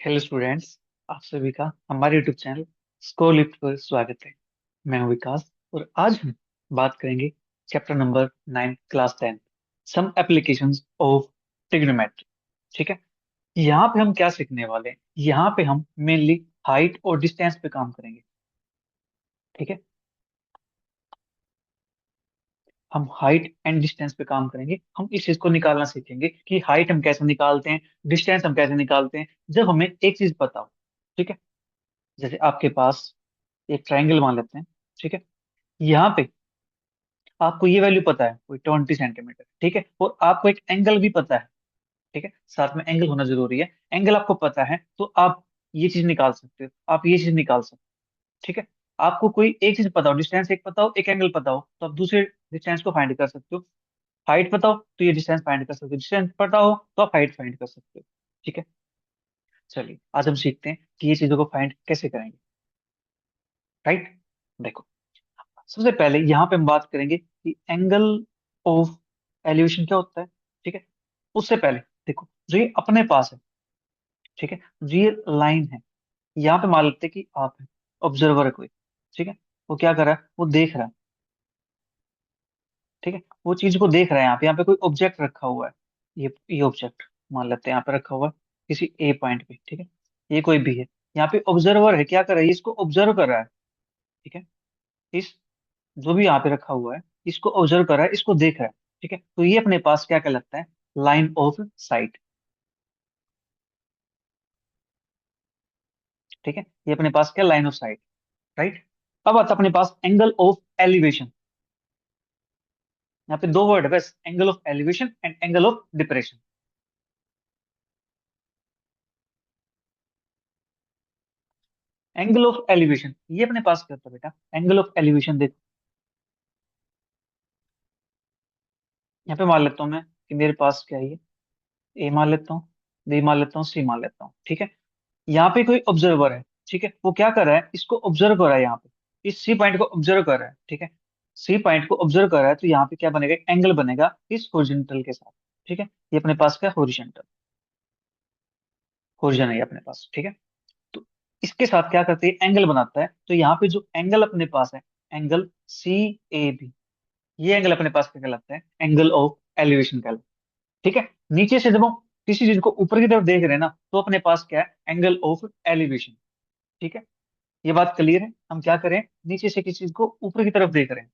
Hello students. आप सभी का हमारे यूट्यूब चैनल स्कोर लिफ्ट पर स्वागत है। मैं हूं विकास और आज हम बात करेंगे chapter number 9 class 10 some applications of trigonometry. ठीक है। यहाँ पे हम क्या सीखने वाले हैं? यहाँ पे हम मेनली हाइट और डिस्टेंस पे काम करेंगे। ठीक है। हम हाइट एंड डिस्टेंस पे काम करेंगे। हम इस चीज को निकालना सीखेंगे कि हाइट हम कैसे निकालते हैं, डिस्टेंस हम कैसे निकालते हैं, जब हमें एक चीज पता हो। ठीक है। जैसे आपके पास एक ट्रायंगल मान लेते हैं। ठीक है। यहाँ पे आपको ये वैल्यू पता है, कोई 20 सेंटीमीटर। ठीक है। और आपको एक एंगल भी पता है। ठीक है। साथ में एंगल होना जरूरी है। एंगल आपको पता है तो आप ये चीज निकाल सकते हो, आप ये चीज निकाल सकते हो। ठीक है। आपको कोई एक चीज पता हो, डिस्टेंस एक पता हो, एक एंगल पता हो, तो आप दूसरे डिस्टेंस को फाइंड कर सकते हो। हाइट पता हो तो ये डिस्टेंस फाइंड कर सकते हो, डिस्टेंस पता हो तो आप हाइट फाइंड कर सकते हो। ठीक है। चलिए आज हम सीखते हैं कि ये चीजों को फाइंड कैसे करेंगे। राइट। देखो, सबसे पहले यहाँ पे हम बात करेंगे कि एंगल ऑफ एलिवेशन क्या होता है। ठीक है। उससे पहले देखो, जो ये अपने पास है, ठीक है, जो ये लाइन है, यहाँ पे मान लेते हैं कि आप है, ऑब्जर्वर है कोई। ठीक है। वो क्या कर रहा है? वो देख रहा है। ठीक है। वो चीज को देख रहा है। यहाँ पे कोई ऑब्जेक्ट रखा हुआ है। ये ऑब्जेक्ट मान लेते हैं यहाँ पे रखा हुआ है किसी ए पॉइंट पे। ठीक है। ये कोई भी है। यहाँ पे ऑब्जर्वर है, क्या कर रहा है? इसको ऑब्जर्व कर रहा है। ठीक है। इस जो भी यहाँ पे रखा हुआ है, इसको ऑब्जर्व कर रहा है, इसको देख रहा है। ठीक है। तो ये अपने पास क्या कहलाता है? Line of site. ठीक है। ये अपने पास क्या? Line of site. राइट। अब आता है अपने पास एंगल ऑफ एलिवेशन। यहाँ पे दो वर्ड है बस, angle of elevation and angle of depression. Angle of elevation ये अपने पास क्या होता है बेटा? एंगल ऑफ एलिवेशन देखो, यहाँ पे मान लेता हूँ मैं कि मेरे पास क्या है, ये ए मान लेता हूँ, बी मान लेता हूँ, सी मान लेता हूँ। ठीक है। यहाँ पे कोई ऑब्जर्वर है। ठीक है। वो क्या कर रहा है? इसको ऑब्जर्व कर रहा है। यहाँ पे इस सी पॉइंट को ऑब्जर्व कर रहा है। ठीक है। सी पॉइंट को ऑब्जर्व कर रहा है तो यहाँ पे क्या बनेगा? एंगल बनेगा इस हॉरिजॉन्टल के साथ। ठीक है। ये अपने पास क्या? हॉरिजॉन्टल। हॉरिजॉन है ये अपने पास। ठीक है। तो इसके साथ क्या करते हैं? एंगल बनाता है। तो यहाँ पे जो एंगल अपने पास है, एंगल सी ए बी, ये एंगल अपने पास क्या कहलाता है? एंगल ऑफ एलिवेशन कहलाता है। ठीक है। नीचे से जब हम किसी चीज को ऊपर की तरफ देख रहे हैं ना, तो अपने पास क्या है? Angle of elevation. ठीक है। ये बात क्लियर है? हम क्या करें? नीचे से किसी चीज को ऊपर की तरफ देख रहे हैं,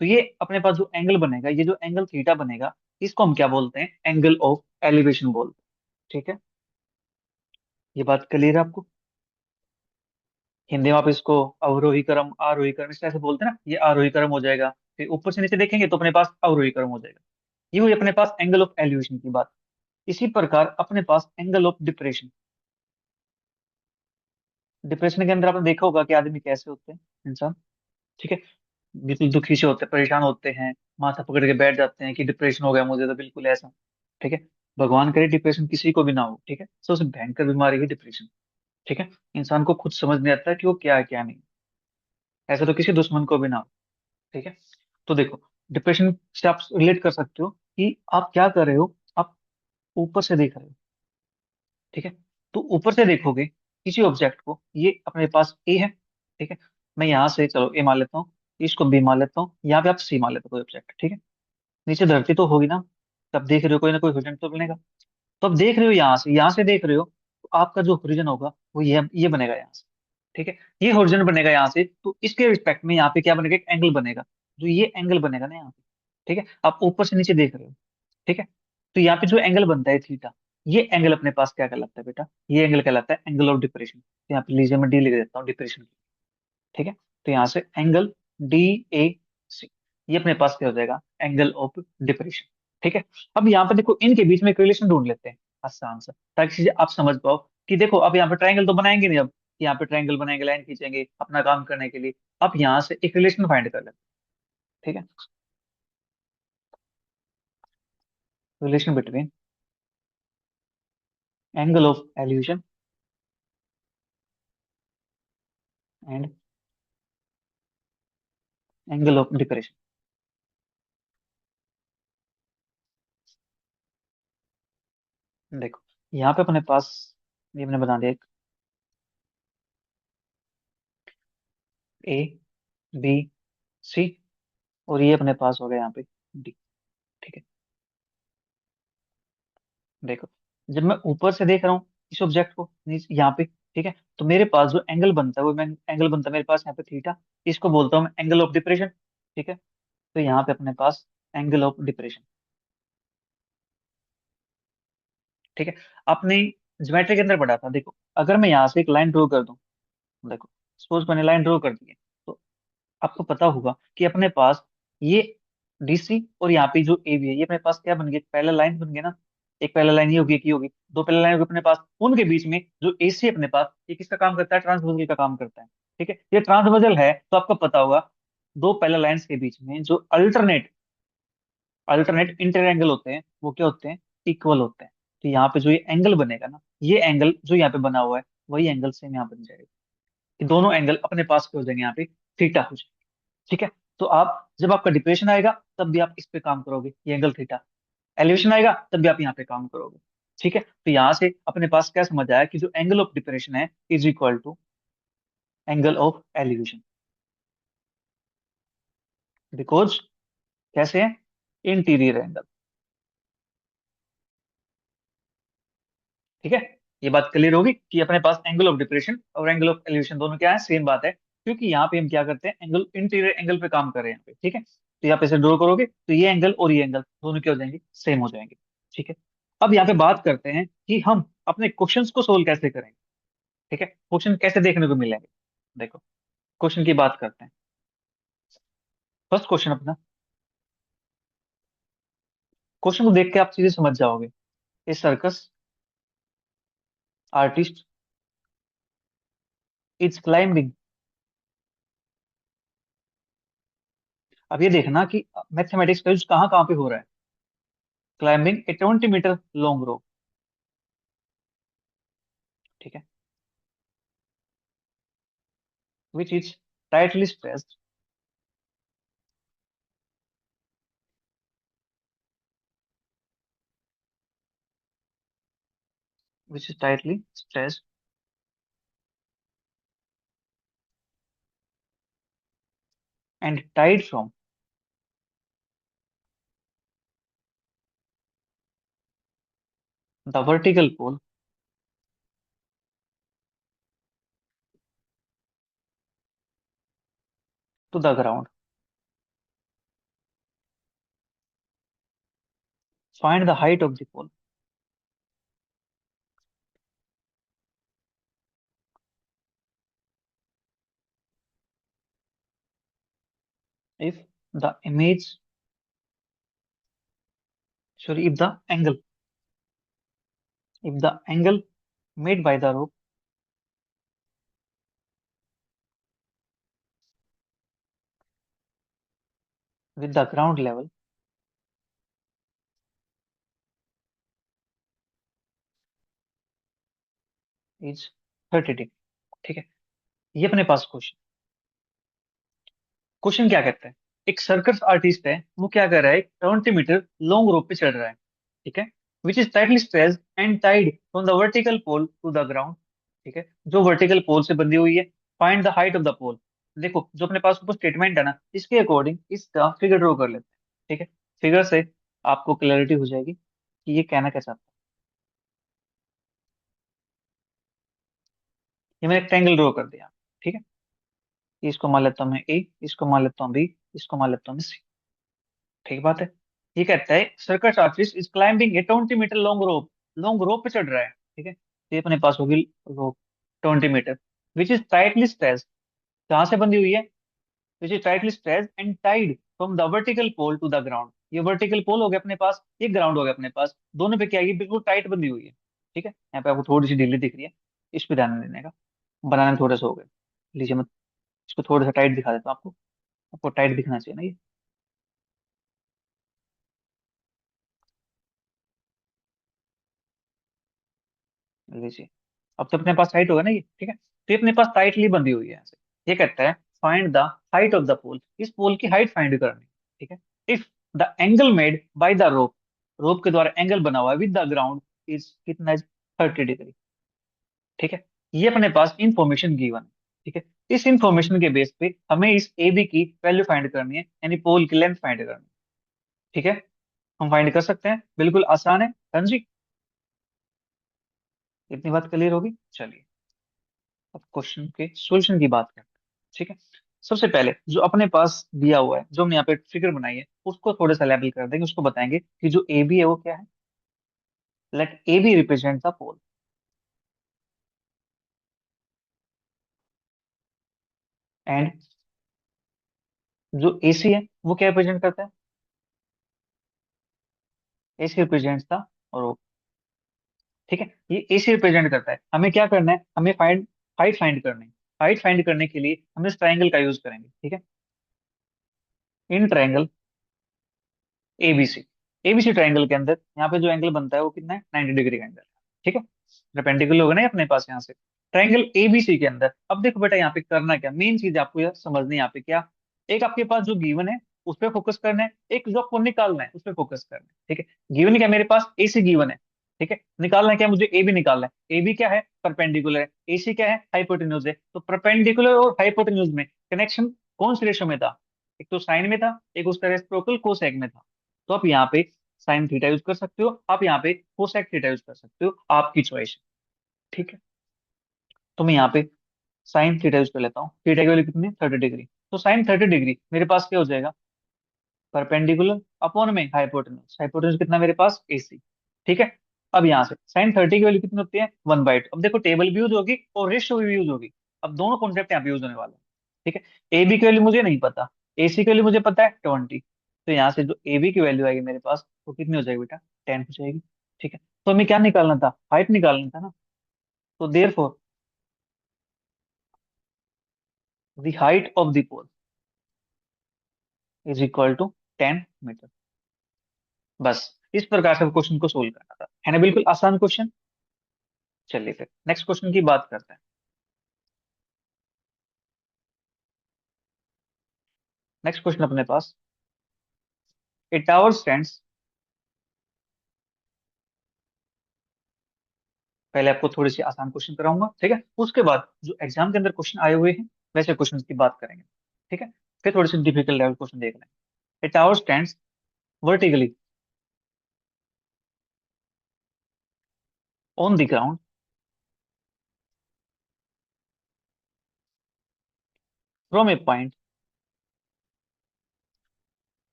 तो ये अपने पास जो एंगल बनेगा, ये जो एंगल थीटा बनेगा, इसको हम क्या बोलते हैं? एंगल ऑफ एलिवेशन बोलते हैं। ठीक है। ये बात क्लियर है आपको? हिंदी में आप इसको अवरोही क्रम, आरोही क्रम इस तरह से बोलते हैं ना। ये आरोही क्रम हो जाएगा, फिर ऊपर से नीचे देखेंगे तो अपने पास अवरोही क्रम हो जाएगा। ये हुई अपने पास एंगल ऑफ एलिवेशन की बात। इसी प्रकार अपने पास एंगल ऑफ डिप्रेशन। डिप्रेशन के अंदर आपने देखा होगा कि आदमी कैसे होते हैं, इंसान। ठीक है। बिल्कुल दुखी से होते हैं, परेशान होते हैं, माथा पकड़ के बैठ जाते हैं कि डिप्रेशन हो गया मुझे, तो बिल्कुल ऐसा। ठीक है। भगवान करे डिप्रेशन किसी को भी ना हो। ठीक है। सबसे भयंकर बीमारी है डिप्रेशन। ठीक है। इंसान को खुद समझ नहीं आता कि वो क्या है क्या नहीं। ऐसा तो किसी दुश्मन को भी ना हो। ठीक है। तो देखो, डिप्रेशन से आप रिलेट कर सकते हो कि आप क्या कर रहे हो? आप ऊपर से देख रहे हो। ठीक है। तो ऊपर से देखोगे किसी ऑब्जेक्ट को, ये अपने पास ए है। ठीक है। मैं यहाँ से चलो ए मान लेता हूँ, इसको बी मान लेता हूँ, यहाँ पे आप सी मान लेते हो कोई ऑब्जेक्ट। ठीक है। नीचे धरती तो होगी ना, तब देख रहे हो कोई ना कोई होरिजन तो बनेगा। तो अब देख रहे हो, यहाँ से देख रहे हो, तो आपका जो होरिजन होगा वो ये बनेगा यहाँ से। ठीक है। ये होरिजन बनेगा यहाँ से, तो इसके रिस्पेक्ट में यहाँ पे क्या बनेगा? एक एंगल बनेगा। जो ये एंगल बनेगा ना यहाँ पे। ठीक है। आप ऊपर से नीचे देख रहे हो। ठीक है। तो यहाँ पे जो एंगल बनता है थीटा, ये एंगल अपने पास क्या कहलाता है बेटा? ये एंगल कहलाता है एंगल ऑफ डिप्रेशन। तो यहाँ पे लीजिए मैं डी लिख देता हूँ, डिप्रेशन की। ठीक है। तो यहाँ से एंगल डी ए सी, ये अपने पास क्या हो जाएगा? Angle of depression. ठीक है। अब यहाँ पे देखो, इनके बीच में एक रिलेशन ढूंढ लेते हैं आसान सा, ताकि चीजें आप समझ पाओ कि देखो, अब यहाँ पे ट्रायंगल तो बनाएंगे नहीं। अब यहाँ पे ट्रायंगल बनाएंगे, लाइन खींचेंगे अपना काम करने के लिए। अब यहाँ से एक रिलेशन फाइंड कर लेते हैं। ठीक है। Relation between angle of elevation and angle of depression. देखो, यहाँ पे अपने पास ये मैंने बना दिया एक। ए, बी, सी, और ये अपने पास हो गया यहाँ पे डी। ठीक है, देखो, जब मैं ऊपर से देख रहा हूँ इस ऑब्जेक्ट को यहाँ पे, ठीक है, तो मेरे पास जो एंगल बनता है वो मैं एंगल बनता है मेरे पास यहाँ पे थीटा। इसको बोलता हूँ मैं एंगल ऑफ डिप्रेशन। ठीक है, तो यहाँ पे अपने पास एंगल ऑफ डिप्रेशन। ठीक है, आपने ज्योमेट्री के अंदर पढ़ा था, देखो अगर मैं यहाँ से एक लाइन ड्रॉ कर दूं, देखो सपोज मैंने लाइन ड्रॉ कर दी है, तो आपको पता होगा कि अपने पास ये डीसी और यहाँ पे जो ए बी है, ये अपने पास क्या बन गया, पैरेलल लाइन बन गया ना। एक पैरेलल लाइन ये होगी, एक ये होगी, दो पैरेलल लाइन होगी अपने पास, उनके बीच में जो एसी अपने पास, ये किसका काम करता है, ट्रांसवर्सल का काम करता है। ठीक है, ये ट्रांसवर्सल है तो आपको पता होगा दो पैरेलल लाइंस के बीच में जो अल्टरनेट अल्टरनेट इंटर एंगल होते हैं वो क्या होते हैं, इक्वल होते हैं। तो यहाँ पे जो ये एंगल बनेगा ना, ये एंगल जो यहाँ पे बना हुआ है वही एंगल सेम यहाँ बन जाएगा, कि दोनों एंगल अपने पास के हो जाएंगे, यहाँ पे थीटा हो जाएगा। ठीक है, तो आप जब आपका डिप्रेशन आएगा तब भी आप इस पे काम करोगे, ये एंगल थीटा। एलिवेशन आएगा तब भी आप यहाँ पे काम करोगे। ठीक है, तो यहाँ से अपने पास क्या समझ आया कि जो एंगल ऑफ डिप्रेशन है is equal to angle of elevation, because कैसे है, इंटीरियर एंगल। ठीक है, ये बात क्लियर होगी कि अपने पास एंगल ऑफ डिप्रेशन और एंगल ऑफ एलिवेशन दोनों क्या है, सेम बात है, क्योंकि यहाँ पे हम क्या करते हैं, एंगल इंटीरियर एंगल पे काम कर रहे हैं यहाँ पे। ठीक है, तो यहाँ पे से ड्रॉ करोगे तो ये एंगल और ये एंगल दोनों क्या हो जाएंगे, सेम हो जाएंगे। ठीक है, अब यहाँ पे बात करते हैं कि हम अपने क्वेश्चंस को सोल्व कैसे करेंगे। ठीक है, क्वेश्चन कैसे देखने को मिलेंगे, देखो क्वेश्चन की बात करते हैं। फर्स्ट क्वेश्चन अपना, क्वेश्चन को देख के आप चीजें समझ जाओगे। ए सर्कस आर्टिस्ट इज क्लाइंबिंग। अब ये देखना कि मैथमेटिक्स का यूज कहाँ कहाँ पे हो रहा है। क्लाइंबिंग ए 20 मीटर लॉन्ग रोप। ठीक है, which is tightly stressed, which is tightly stressed and tied from the vertical pole to the ground. Find the height of the pole. If the image, sorry, if the angle made by the rope with the ground level is 30 degree. ठीक है, ये अपने पास question, question क्या कहता है, एक circus artist है, वो क्या कर रहा है, 20 मीटर लॉन्ग रोप पे चढ़ रहा है। ठीक है, which is tightly stressed and tied from the vertical pole to the ground. ठीक है, जो वर्टिकल पोल से बंधी हुई है। Find the height of the pole. देखो जो अपने पास ऊपर स्टेटमेंट है ना, इसके अकॉर्डिंग इसका फिगर ड्रॉ कर लेते हैं। ठीक है, फिगर से आपको क्लैरिटी हो जाएगी कि ये कहना क्या चाहता है। ये मैंने एक ट्रायंगल ड्रॉ कर दिया। ठीक है, इसको मान लेता हूँ मैं ए, इसको मान लेता हूँ बी, इसको मान लेता हूँ मैं सी। ठीक बात है, ये कहता है circus artist is climbing a 20 metre long rope पे चढ़ रहा है। ठीक है, तो ये अपने पास होगी rope 20 metre, which is tightly stressed, कहाँ से बंधी हुई है, which is tightly stressed and tied from the vertical pole to the ground. ये वर्टिकल पोल हो गया अपने पास, ये ग्राउंड हो गया अपने पास, दोनों पे क्या है, ये बिल्कुल टाइट बंधी हुई है। ठीक है, यहाँ पे आपको थोड़ी सी ढीली दिख रही है, इस पे ध्यान देने का, बनाने में थोड़े से हो गए। लीजिए मैं इसको थोड़ा सा टाइट दिखा देता हूँ आपको, आपको टाइट दिखना चाहिए ना ये। लीजिए, अब तो अपने पास हाइट होगा ना ये। ठीक है, तो ये अपने पास टाइटली बंधी हुई है ऐसे। ये कहता है find the height of the pole, इस पोल की हाइट फाइंड करनी। ठीक है, if the angle made by the rope, rope के द्वारा एंगल बना हुआ है विद द ग्राउंड इज कितना, 30 डिग्री। ठीक है, ये अपने पास इंफॉर्मेशन गिवन है। ठीक है, इस इंफॉर्मेशन के बेस पे हमें इस ए बी की वैल्यू फाइंड करनी है, यानी पोल की लेंथ फाइंड करनी है। ठीक है, हम फाइंड कर सकते हैं, बिल्कुल आसान है। हाँ जी, इतनी बात क्लियर होगी। चलिए अब क्वेश्चन के सॉल्यूशन की बात करते हैं। ठीक है, सबसे पहले जो अपने पास दिया हुआ है, जो हमने यहाँ पे फिगर बनाई है, उसको थोड़ा सा लेबल कर देंगे, उसको बताएंगे कि जो ए बी है वो क्या है। Let A B represent the pole, and जो ए सी है वो क्या रिप्रेजेंट करता है, ए सी रिप्रेजेंट्स द रो। ठीक है, ये ए सी रिप्रेजेंट करता है। हमें क्या करना है, हमें फाइंड हाइट फाइंड करनी है। हाइट फाइंड करने के लिए हम इस ट्राइंगल का यूज करेंगे। ठीक है, in triangle ABC, ABC triangle के अंदर यहाँ पे जो एंगल बनता है वो कितना है, 90 डिग्री का एंगल। ठीक है, परपेंडिकुलर होगा ना ये अपने पास यहाँ से। ट्राइंगल एबीसी के अंदर अब देखो बेटा, यहाँ पे करना क्या, मेन चीज आपको यह समझनी है यहाँ पे क्या, एक आपके पास जो गिवन है उस पर फोकस करना है, एक जो आपको निकालना है उस पर फोकस करना है। ठीक है, गिवन क्या, मेरे पास ए सी गिवन है। ठीक है, निकालना है क्या, मुझे ए बी निकालना है। ए बी क्या है, परपेंडिकुलर है। ए सी क्या है, हाइपोटेन्यूज है। तो परपेंडिकुलर और हाइपोटेन्यूज में कनेक्शन कौन से रेशो में था, एक तो साइन में था, एक उसका रेसिप्रोकल कोसेक में था। तो आप यहाँ पे साइन थीटा यूज कर सकते हो, आप यहाँ पे कोसेक थीटा यूज कर सकते हो, आपकी चॉइस है। ठीक है, तो मैं यहाँ पे साइन थीटा यूज कर लेता हूँ। थीटा की वैल्यू कितनी, 30 डिग्री। तो साइन 30 डिग्री मेरे पास क्या हो जाएगा, परपेंडिकुलर अपॉन में हाइपोटेन्यूज, हाइपोटेन्यूज कितना मेरे पास AC। ठीक है, अब यहाँ से साइन 30 की वैल्यू कितनी होती है, 1/2। अब देखो टेबल भी यूज होगी और रेशियो भी यूज होगी। अब दोनों कॉन्सेप्ट यहाँ पे यूज होने वाले हैं। ठीक है, AB की वैल्यू मुझे नहीं पता, AC की वैल्यू मुझे पता है 20। तो यहाँ से जो AB की वैल्यू आएगी मेरे पास वो कितनी हो जाएगी बेटा, 10 हो जाएगी। ठीक है, तो हमें क्या निकालना था, हाइट निकालना था ना। तो therefore the height of the pole is equal to 10 metre. बस इस प्रकार से क्वेश्चन को सोल्व करना था, है ना, बिल्कुल आसान क्वेश्चन। चलिए फिर नेक्स्ट क्वेश्चन की बात करते हैं। नेक्स्ट क्वेश्चन अपने पास, ए टावर स्टैंड्स, पहले आपको थोड़ी सी आसान क्वेश्चन कराऊंगा। ठीक है, उसके बाद जो एग्जाम के अंदर क्वेश्चन आए हुए हैं वैसे क्वेश्चन की बात करेंगे। ठीक है, फिर थोड़ी सी डिफिकल्ट लेवल क्वेश्चन देख लेंगे। A tower stands vertically on the ground from a point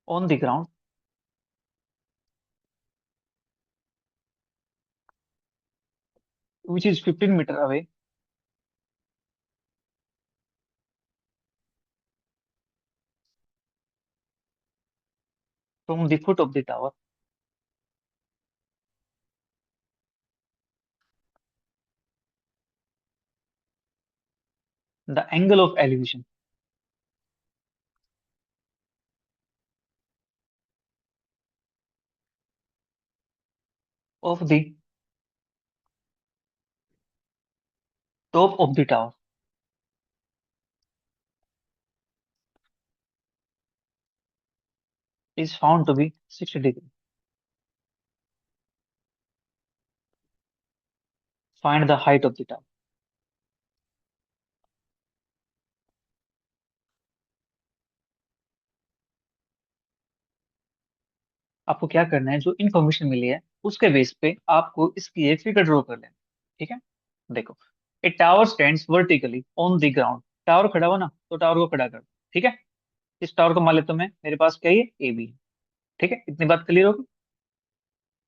on the ground which is 15 metre away from the foot of the tower, the angle of elevation of the top of the tower is found to be 60 degree. Find the height of the tower. आपको क्या करना है, जो information मिली है उसके base पे आपको इसकी एक फिगर ड्रॉ कर लेना। ठीक है, देखो, ए tower stands vertically on the ground, tower खड़ा हुआ ना, तो टावर को खड़ा कर दो। ठीक है, इस टावर को मान लेता हूं मैं, मेरे पास क्या है, ये AB है। ठीक है, इतनी बात क्लियर होगी।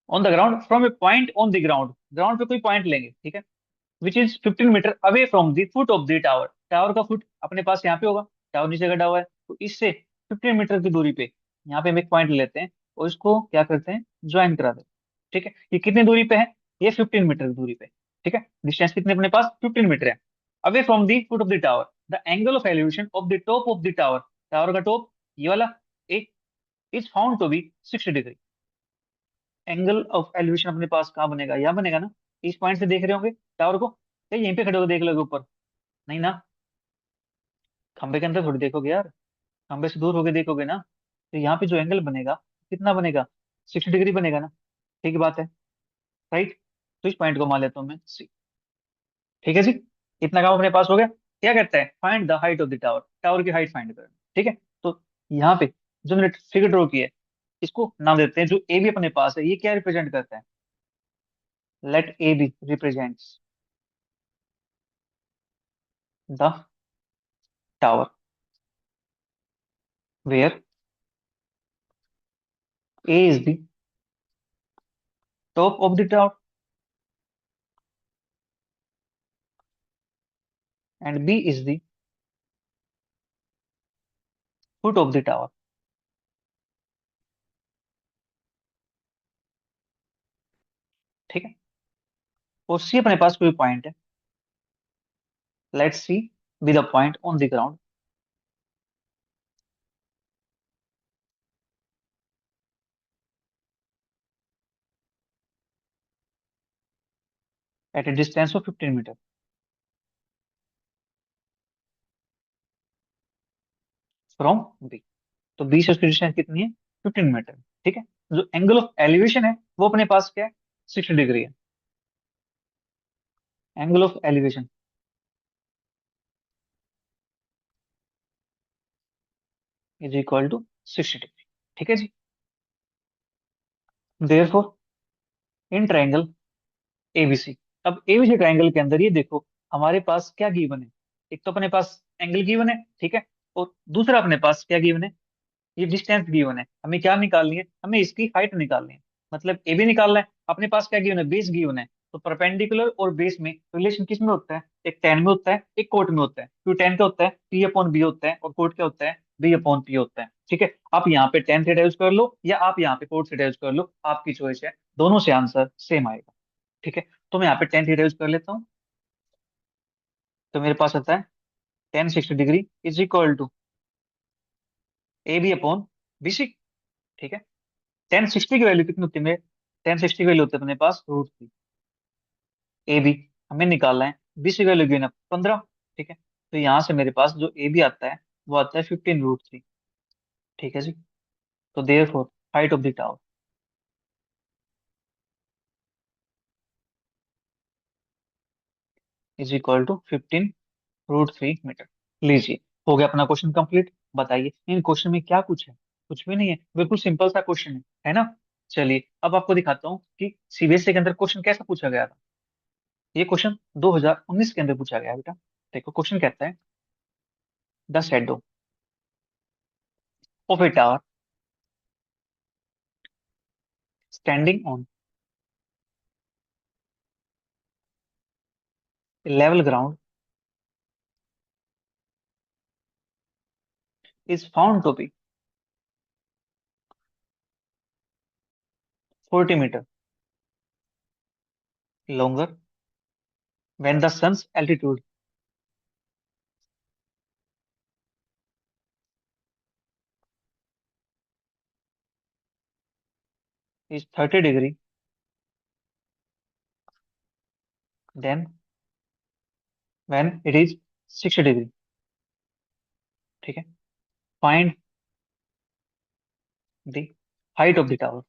On the ground from a point on the ground, ground पे कोई पॉइंट लेंगे। ठीक है, which is 15 metre away from the foot of the tower, tower का फुट अपने पास यहाँ पे होगा, टावर नीचे खड़ा हुआ है, तो इससे 15 मीटर की दूरी पे यहाँ पे हम एक पॉइंट लेते हैं और इसको क्या करते हैं, ज्वाइन करा देते हैं। ठीक है, ये कितनी दूरी पे है, ये 15 मीटर की दूरी पे। ठीक है, डिस्टेंस कितने अपने पास, 15 मीटर है। Away from the foot of the tower, the angle of elevation of the top of the tower, tower का टॉप ये वाला एक, is found to be 60 degree. Angle of elevation अपने पास कहाँ बनेगा, यहाँ बनेगा ना। इस पॉइंट से देख रहे होंगे टावर को, क्या यहीं पे खड़े होकर देख लोगे ऊपर, नहीं ना, खंबे के अंदर थोड़ी देखोगे यार, खंबे से दूर होके देखोगे ना। तो यहाँ पे जो एंगल बनेगा कितना बनेगा, 60 डिग्री बनेगा ना। ठीक बात है, राइट। तो इस पॉइंट को मान लेता हूँ मैं सी। ठीक है जी, इतना काम अपने पास हो गया। क्या कहता है, find the height of the tower, tower की हाइट फाइंड करना। ठीक है, तो यहाँ पे जो मैंने फिगर ड्रॉ की है, इसको नाम देते हैं, जो ए बी अपने पास है, ये क्या रिप्रेजेंट करता है? Let A B represents the tower where A is the top of the tower and B is the foot of the tower. ठीक है, और सी अपने पास कोई पॉइंट है, let C be the point on the ground at a distance of 15 metre from B. तो B से उसकी डिस्टेंस कितनी है? 15 मीटर। ठीक है, जो एंगल ऑफ एलिवेशन है वो अपने पास क्या है? 60 डिग्री है। Angle of elevation is equal to 60 degree. ठीक है जी, देयरफॉर इन ट्रायंगल एबीसी, अब एबीसी ट्रायंगल के अंदर ये देखो, हमारे पास क्या गिवन है? एक तो अपने पास एंगल गिवन है, ठीक है, और दूसरा अपने पास क्या गिवन है? ये डिस्टेंस गिवन है। हमें क्या निकालनी है? हमें इसकी हाइट निकालनी है, मतलब ए भी निकालना है। अपने पास क्या गिवन है? बेस गिवन है। तो परपेंडिकुलर और बेस में रिलेशन किस में होता है? एक टेन में होता है, एक कोट में होता है। क्यों टेन क्या होता है? पी अपॉन बी होता है, और कोट क्या होता है? बी अपॉन पी होता है। ठीक है, आप यहाँ पे टेन थीटा यूज कर लो या आप यहाँ पे कोट थीटा यूज कर लो, आपकी चॉइस है, दोनों से आंसर सेम आएगा। ठीक है, तो मैं यहाँ पे टेन थीटा यूज कर लेता हूँ। तो मेरे पास आता है tan 60 degree is equal to A B upon B C. ठीक है, टेन सिक्सटी की वैल्यू कितनी होती है मेरे? टेन सिक्सटी की वैल्यू होती है अपने पास √3। ए बी हमें निकालना है, बी सी की वैल्यू गिवन है 15। ठीक है, तो यहाँ से मेरे पास जो ए बी आता है वो आता है 15√3। ठीक है जी, तो therefore height of the tower is equal to 15√3 metre. लीजिए, हो गया अपना क्वेश्चन कंप्लीट। बताइए इन क्वेश्चन में क्या कुछ है? कुछ भी नहीं है, बिल्कुल सिंपल सा क्वेश्चन है ना? चलिए अब आपको दिखाता हूँ कि सीबीएसई के अंदर क्वेश्चन कैसा पूछा गया था। ये क्वेश्चन 2019 के अंदर पूछा गया है बेटा। देखो क्वेश्चन कहता है, the shadow of a tower standing on a level ground is found to be 40 metre longer when the sun's altitude is 30 degree than when it is 60 degree। ठीक है, find the height of the tower.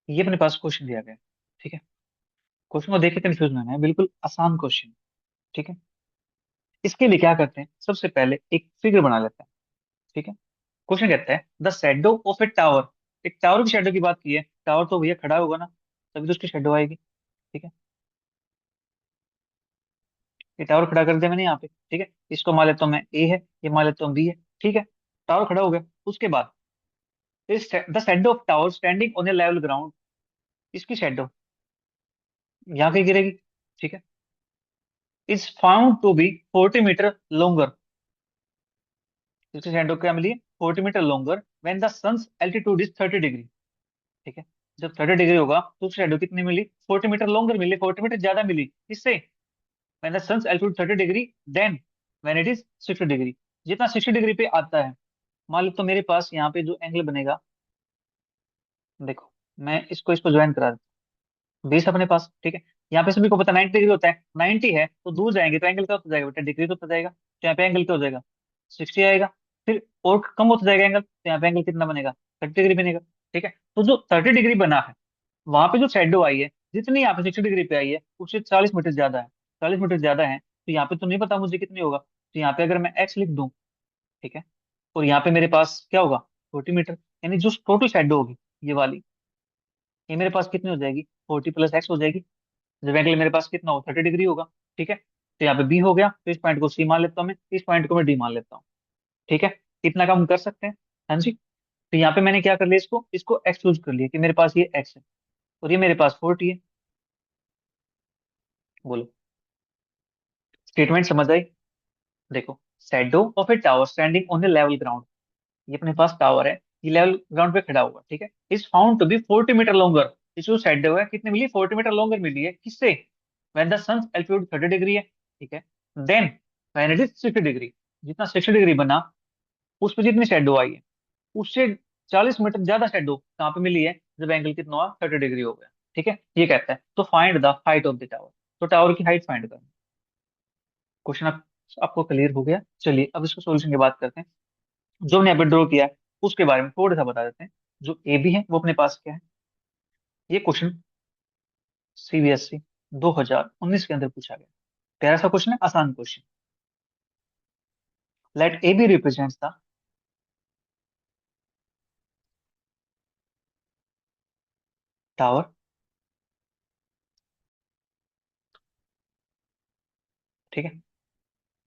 ये अपने पास question दिया गया है। ठीक है, question को देख के कंफ्यूज ना है, बिल्कुल आसान क्वेश्चन। ठीक है, इसके लिए क्या करते हैं, सबसे पहले एक फिगर बना लेते हैं। ठीक है, क्वेश्चन कहता है the shadow of a tower. एक टावर की शेडो की बात की है, टावर तो भैया खड़ा होगा ना, तभी तो उसकी शेडो आएगी। ठीक है, ये टावर खड़ा कर दिया मैंने यहाँ पे। ठीक है, इसको मान लेता हूँ मैं ए है, ये मान लेता हूँ बी है। ठीक है, टावर खड़ा हो गया, उसके बाद the shadow of tower standing on a level ground, इसकी शेडो यहाँ कहीं गिरेगी। ठीक है, is found to be 40 metre longer, इसकी शेडो क्या मिली है? 40 metre longer when the sun's altitude is 30 degree. ठीक है, जब 30 डिग्री होगा तो उसकी शेडो कितनी मिली? 40 मीटर लॉन्गर मिली, 40 मीटर ज्यादा मिली। किससे? When the sun's altitude 30 degree than when it is 60 degree. जितना 60 डिग्री पे आता है, मान लो तो मेरे पास यहाँ पे जो एंगल बनेगा, देखो मैं इसको ज्वाइन करा देता हूँ, 20 अपने पास। ठीक है, यहाँ पे सभी को पता 90 डिग्री होता है, 90 है तो दूर जाएंगे तो एंगल क्या होता जाएगा बेटा? डिग्री तो होता जाएगा, तो यहाँ पे एंगल क्या हो जाएगा? 60 आएगा। फिर और कम होता जाएगा एंगल, तो यहाँ पे एंगल कितना बनेगा, 30 डिग्री बनेगा। ठीक है, तो जो 30 डिग्री बना है, वहां पे जो शेडो आई है, जितनी यहाँ पे 60 डिग्री पे आई है, उससे 40 मीटर ज्यादा है। 40 मीटर ज्यादा है, तो यहाँ पे तो नहीं पता मुझे कितनी होगा, तो यहाँ पे अगर मैं एक्स लिख दूं, ठीक है, और यहाँ पे मेरे पास क्या होगा, 40 मीटर, यानी जो टोटल शेडो होगी ये वाली, ये मेरे पास कितनी हो जाएगी, 40 + x हो जाएगी। जब एंगल मेरे पास कितना हो, 30 डिग्री होगा। ठीक है, तो यहाँ पे बी हो गया, तो इस पॉइंट को सी मान लेता हूँ मैं, इस पॉइंट को मैं डी मान लेता हूँ। ठीक है, इतना काम कर सकते हैं। हाँ जी, तो यहाँ पे मैंने क्या कर लिया, इसको इसको एक्स चूज कर लिया कि मेरे पास ये एक्स है, और ये मेरे पास 40 है। बोलो, स्टेटमेंट समझ आई। देखो, shadow of a tower standing on the level ground, ये अपने पास टावर है, ये लेवल ग्राउंड पे खड़ा हुआ, ठीक है, is found to be 40 metre longer. इसको शैडो है कितने मिली, 40 मीटर लॉन्गर मिली है, किससे, when the sun altitude 30 degree है। ठीक है, than when it is 60 degree, जितना 60 डिग्री बना, उस पर जितनी शैडो आई है, उससे 40 मीटर ज्यादा शैडो कहाँ पे मिली है, जब एंगल कितना हुआ, 30 डिग्री हो गया। ठीक है, ये कहता है, तो find the height of the tower, तो टावर की हाइट फाइंड करना। क्वेश्चन आपको क्लियर हो गया। चलिए अब इसको सोल्यूशन की बात करते हैं। जो हमने यहाँ पे ड्रॉ किया है, उसके बारे में थोड़ा सा बता देते हैं। जो ए बी है वो अपने पास क्या है, ये क्वेश्चन सीबीएसई 2019 के अंदर पूछा गया, प्यारा सा क्वेश्चन है, आसान question. Let A B represents the tower, ठीक है,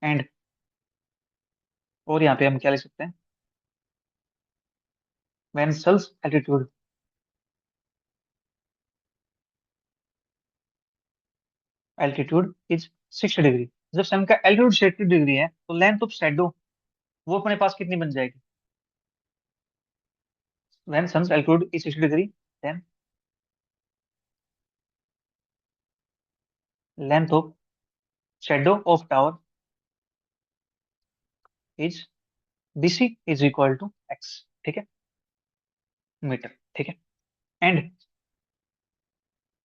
एंड, और यहाँ पे हम क्या लिख सकते हैं, when sun's altitude is 60 degree, जब सन का एल्टीट्यूड 60 डिग्री है, तो लेंथ ऑफ शैडो वो अपने पास कितनी बन जाएगी, when sun's altitude is 60 degree, then length of shadow of tower is BC is equal to x, ठीक है, मीटर। ठीक है, and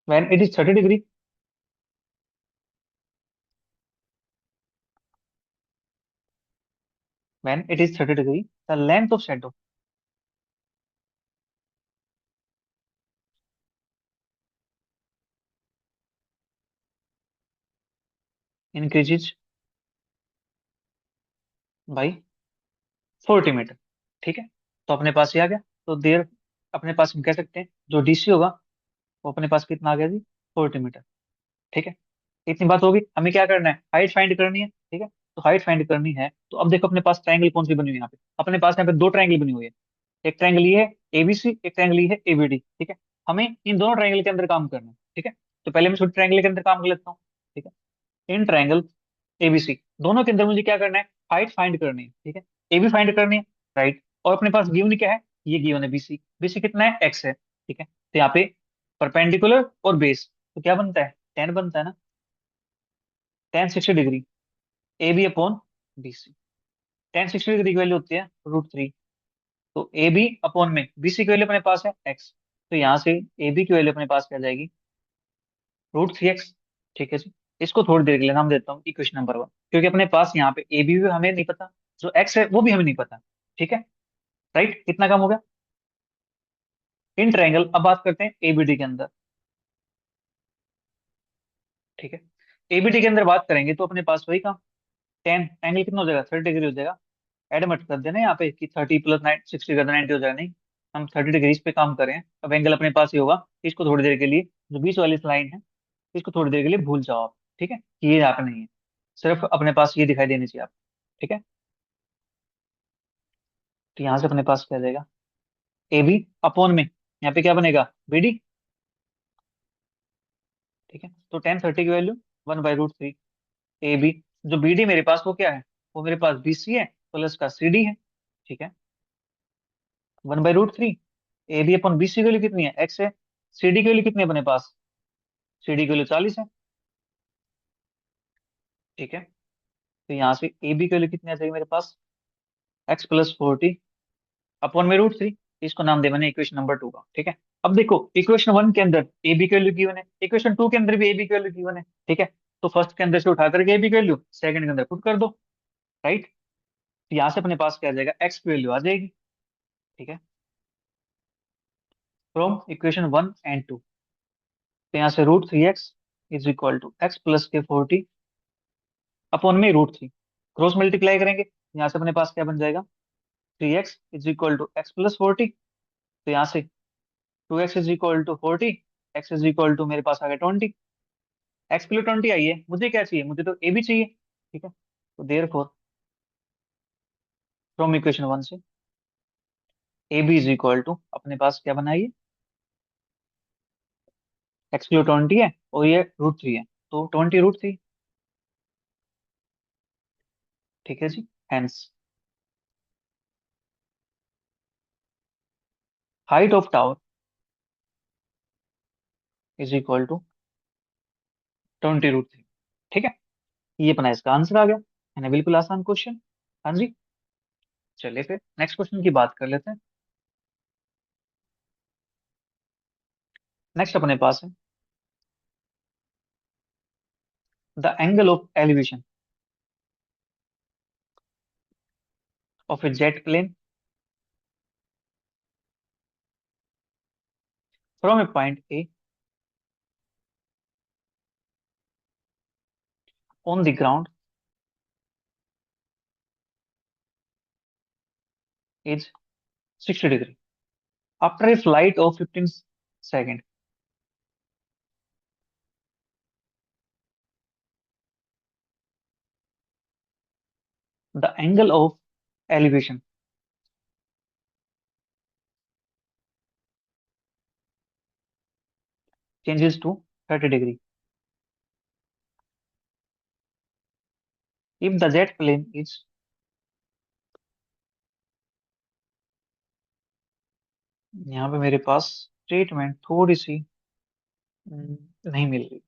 when it is 30 degree, when it is 30 degree, the length of shadow increases by 40 metre. ठीक है, तो अपने पास ये आ गया, तो देर, अपने पास हम कह सकते हैं जो डीसी होगा, वो अपने पास कितना आ गया जी, 40 मीटर। ठीक है, इतनी बात होगी, हमें क्या करना है, हाइट फाइंड करनी है। ठीक है, तो हाइट फाइंड करनी है, तो अब देखो अपने पास ट्रायंगल कौन सी बनी हुई है यहाँ पे, अपने पास यहाँ पे दो ट्रायंगल बनी हुई है। एक ट्रायंगल ये है एबीसी, एक ट्रायंगल ये है एबीडी। ठीक है, हमें इन दोनों ट्रायंगल के अंदर काम करना है। ठीक है, तो पहले मैं छोटे ट्रायंगल के अंदर काम कर लेता हूँ। ठीक है, इन ट्रायंगल एबीसी दोनों के अंदर मुझे क्या करना है, हाइट फाइंड करनी है। ठीक है, एबी फाइंड करनी है, राइट, और अपने पास गिवन क्या है, ये गिवन है बीसी, बीसी कितना है, एक्स है। ठीक है, तो यहाँ पे परपेंडिकुलर और बेस, तो क्या बनता है, टेन बनता है ना, tan 60 degree, A B upon B C. Tan 60 degree की वैल्यू होती है √3, तो ए बी अपॉन में बी सी की वैल्यू अपने पास है एक्स, तो यहाँ से ए बी की वैल्यू अपने पास क्या जाएगी, √3x। ठीक है जी, इसको थोड़ी देर के लिए नाम देता हूँ इक्वेशन नंबर 1, क्योंकि अपने पास यहाँ पे ए बी भी हमें नहीं पता, जो एक्स है वो भी हमें नहीं पता। ठीक है, राइट, इतना काम हो गया। इन ट्रायंगल, अब बात करते हैं एबीडी के अंदर। ठीक है, एबीडी के अंदर बात करेंगे तो अपने पास वही काम, टेन एंगल कितना हो जाएगा, 30 डिग्री हो जाएगा। एड मत कर देना यहाँ पे कि 30 + 9 60 का 90 हो जाएगा, नहीं, हम 30 डिग्री पे काम करें। अब एंगल अपने पास ही होगा, इसको थोड़ी देर के लिए, जो बीच वाली लाइन है, इसको थोड़ी देर के लिए भूल जाओ आप। ठीक है, कि ये यहाँ पे नहीं है, सिर्फ अपने पास ये दिखाई देनी चाहिए आप। ठीक है, तो यहाँ से अपने पास क्या आ जाएगा, ए बी अपॉन में यहाँ पे क्या बनेगा, बीडी। ठीक है, तो टेन 30 की वैल्यू 1/√3 ए बी, जो बी डी मेरे पास वो क्या है, वो मेरे पास बी सी है, प्लस का सी डी है। ठीक है, 1/√3, A B upon B C की वैल्यू कितनी है, एक्स है, सी डी की वैल्यू कितनी है अपने पास, सी डी की वैल्यू 40 है। ठीक है, तो यहाँ से ए बी की वैल्यू कितनी आ जाएगी मेरे पास, x + 40 अपॉन में √3, इसको नाम दे मैंने इक्वेशन नंबर 2 का। ठीक है, अब देखो इक्वेशन 1 के अंदर ए बी की वैल्यू गिवन है, इक्वेशन 2 के अंदर भी ए बी की वैल्यू गिवन है। ठीक है, तो फर्स्ट के अंदर से उठा करके ए बी की वैल्यू सेकंड के अंदर पुट कर दो, राइट। तो यहाँ से अपने पास क्या आ जाएगा, एक्स की वैल्यू आ जाएगी। ठीक है, फ्रॉम इक्वेशन 1 एंड 2। तो यहाँ से √3x is equal to x plus के 40 अपॉन में √3, क्रॉस मल्टीप्लाई करेंगे, यहाँ से अपने पास क्या बन जाएगा, 3x is equal to x plus 40। तो यहाँ से 2x is equal to 40, x is equal to मेरे पास आ गया 20। एक्स के लिए 20 आई है, मुझे क्या चाहिए, मुझे तो ए भी चाहिए। ठीक है, तो देयर फोर फ्रॉम इक्वेशन 1 से A B is equal to अपने पास क्या बनाइए, एक्स के लिए 20 है और ये √3 है, तो 20 √3। ठीक है जी, hence height of tower is equal to 20 √3। ठीक है, ये अपना इसका आंसर आ गया, है ना, बिल्कुल आसान क्वेश्चन। हाँ जी, चलिए फिर नेक्स्ट क्वेश्चन की बात कर लेते हैं। नेक्स्ट अपने पास है the angle of elevation of a jet plane from a point A on the ground is 60 degree after a flight of 15 second. The angle of elevation changes to 30 degree if the jet plane is, यहाँ पे मेरे पास statement थोड़ी सी नहीं मिल रही।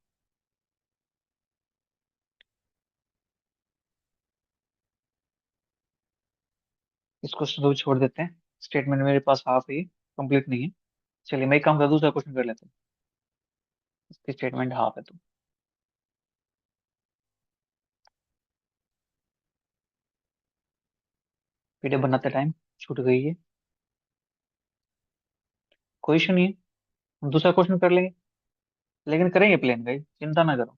इस question को भी छोड़ देते हैं, स्टेटमेंट मेरे पास हाफ है, कंप्लीट नहीं है। चलिए मैं एक काम कर, दूसरा क्वेश्चन कर लेते हैं, इसकी स्टेटमेंट हाफ है तो। पीडीएफ बनाते टाइम छूट गई है, कोई इशू नहीं है, हम दूसरा क्वेश्चन कर लेंगे, लेकिन करेंगे प्लेन का ही, चिंता ना करो।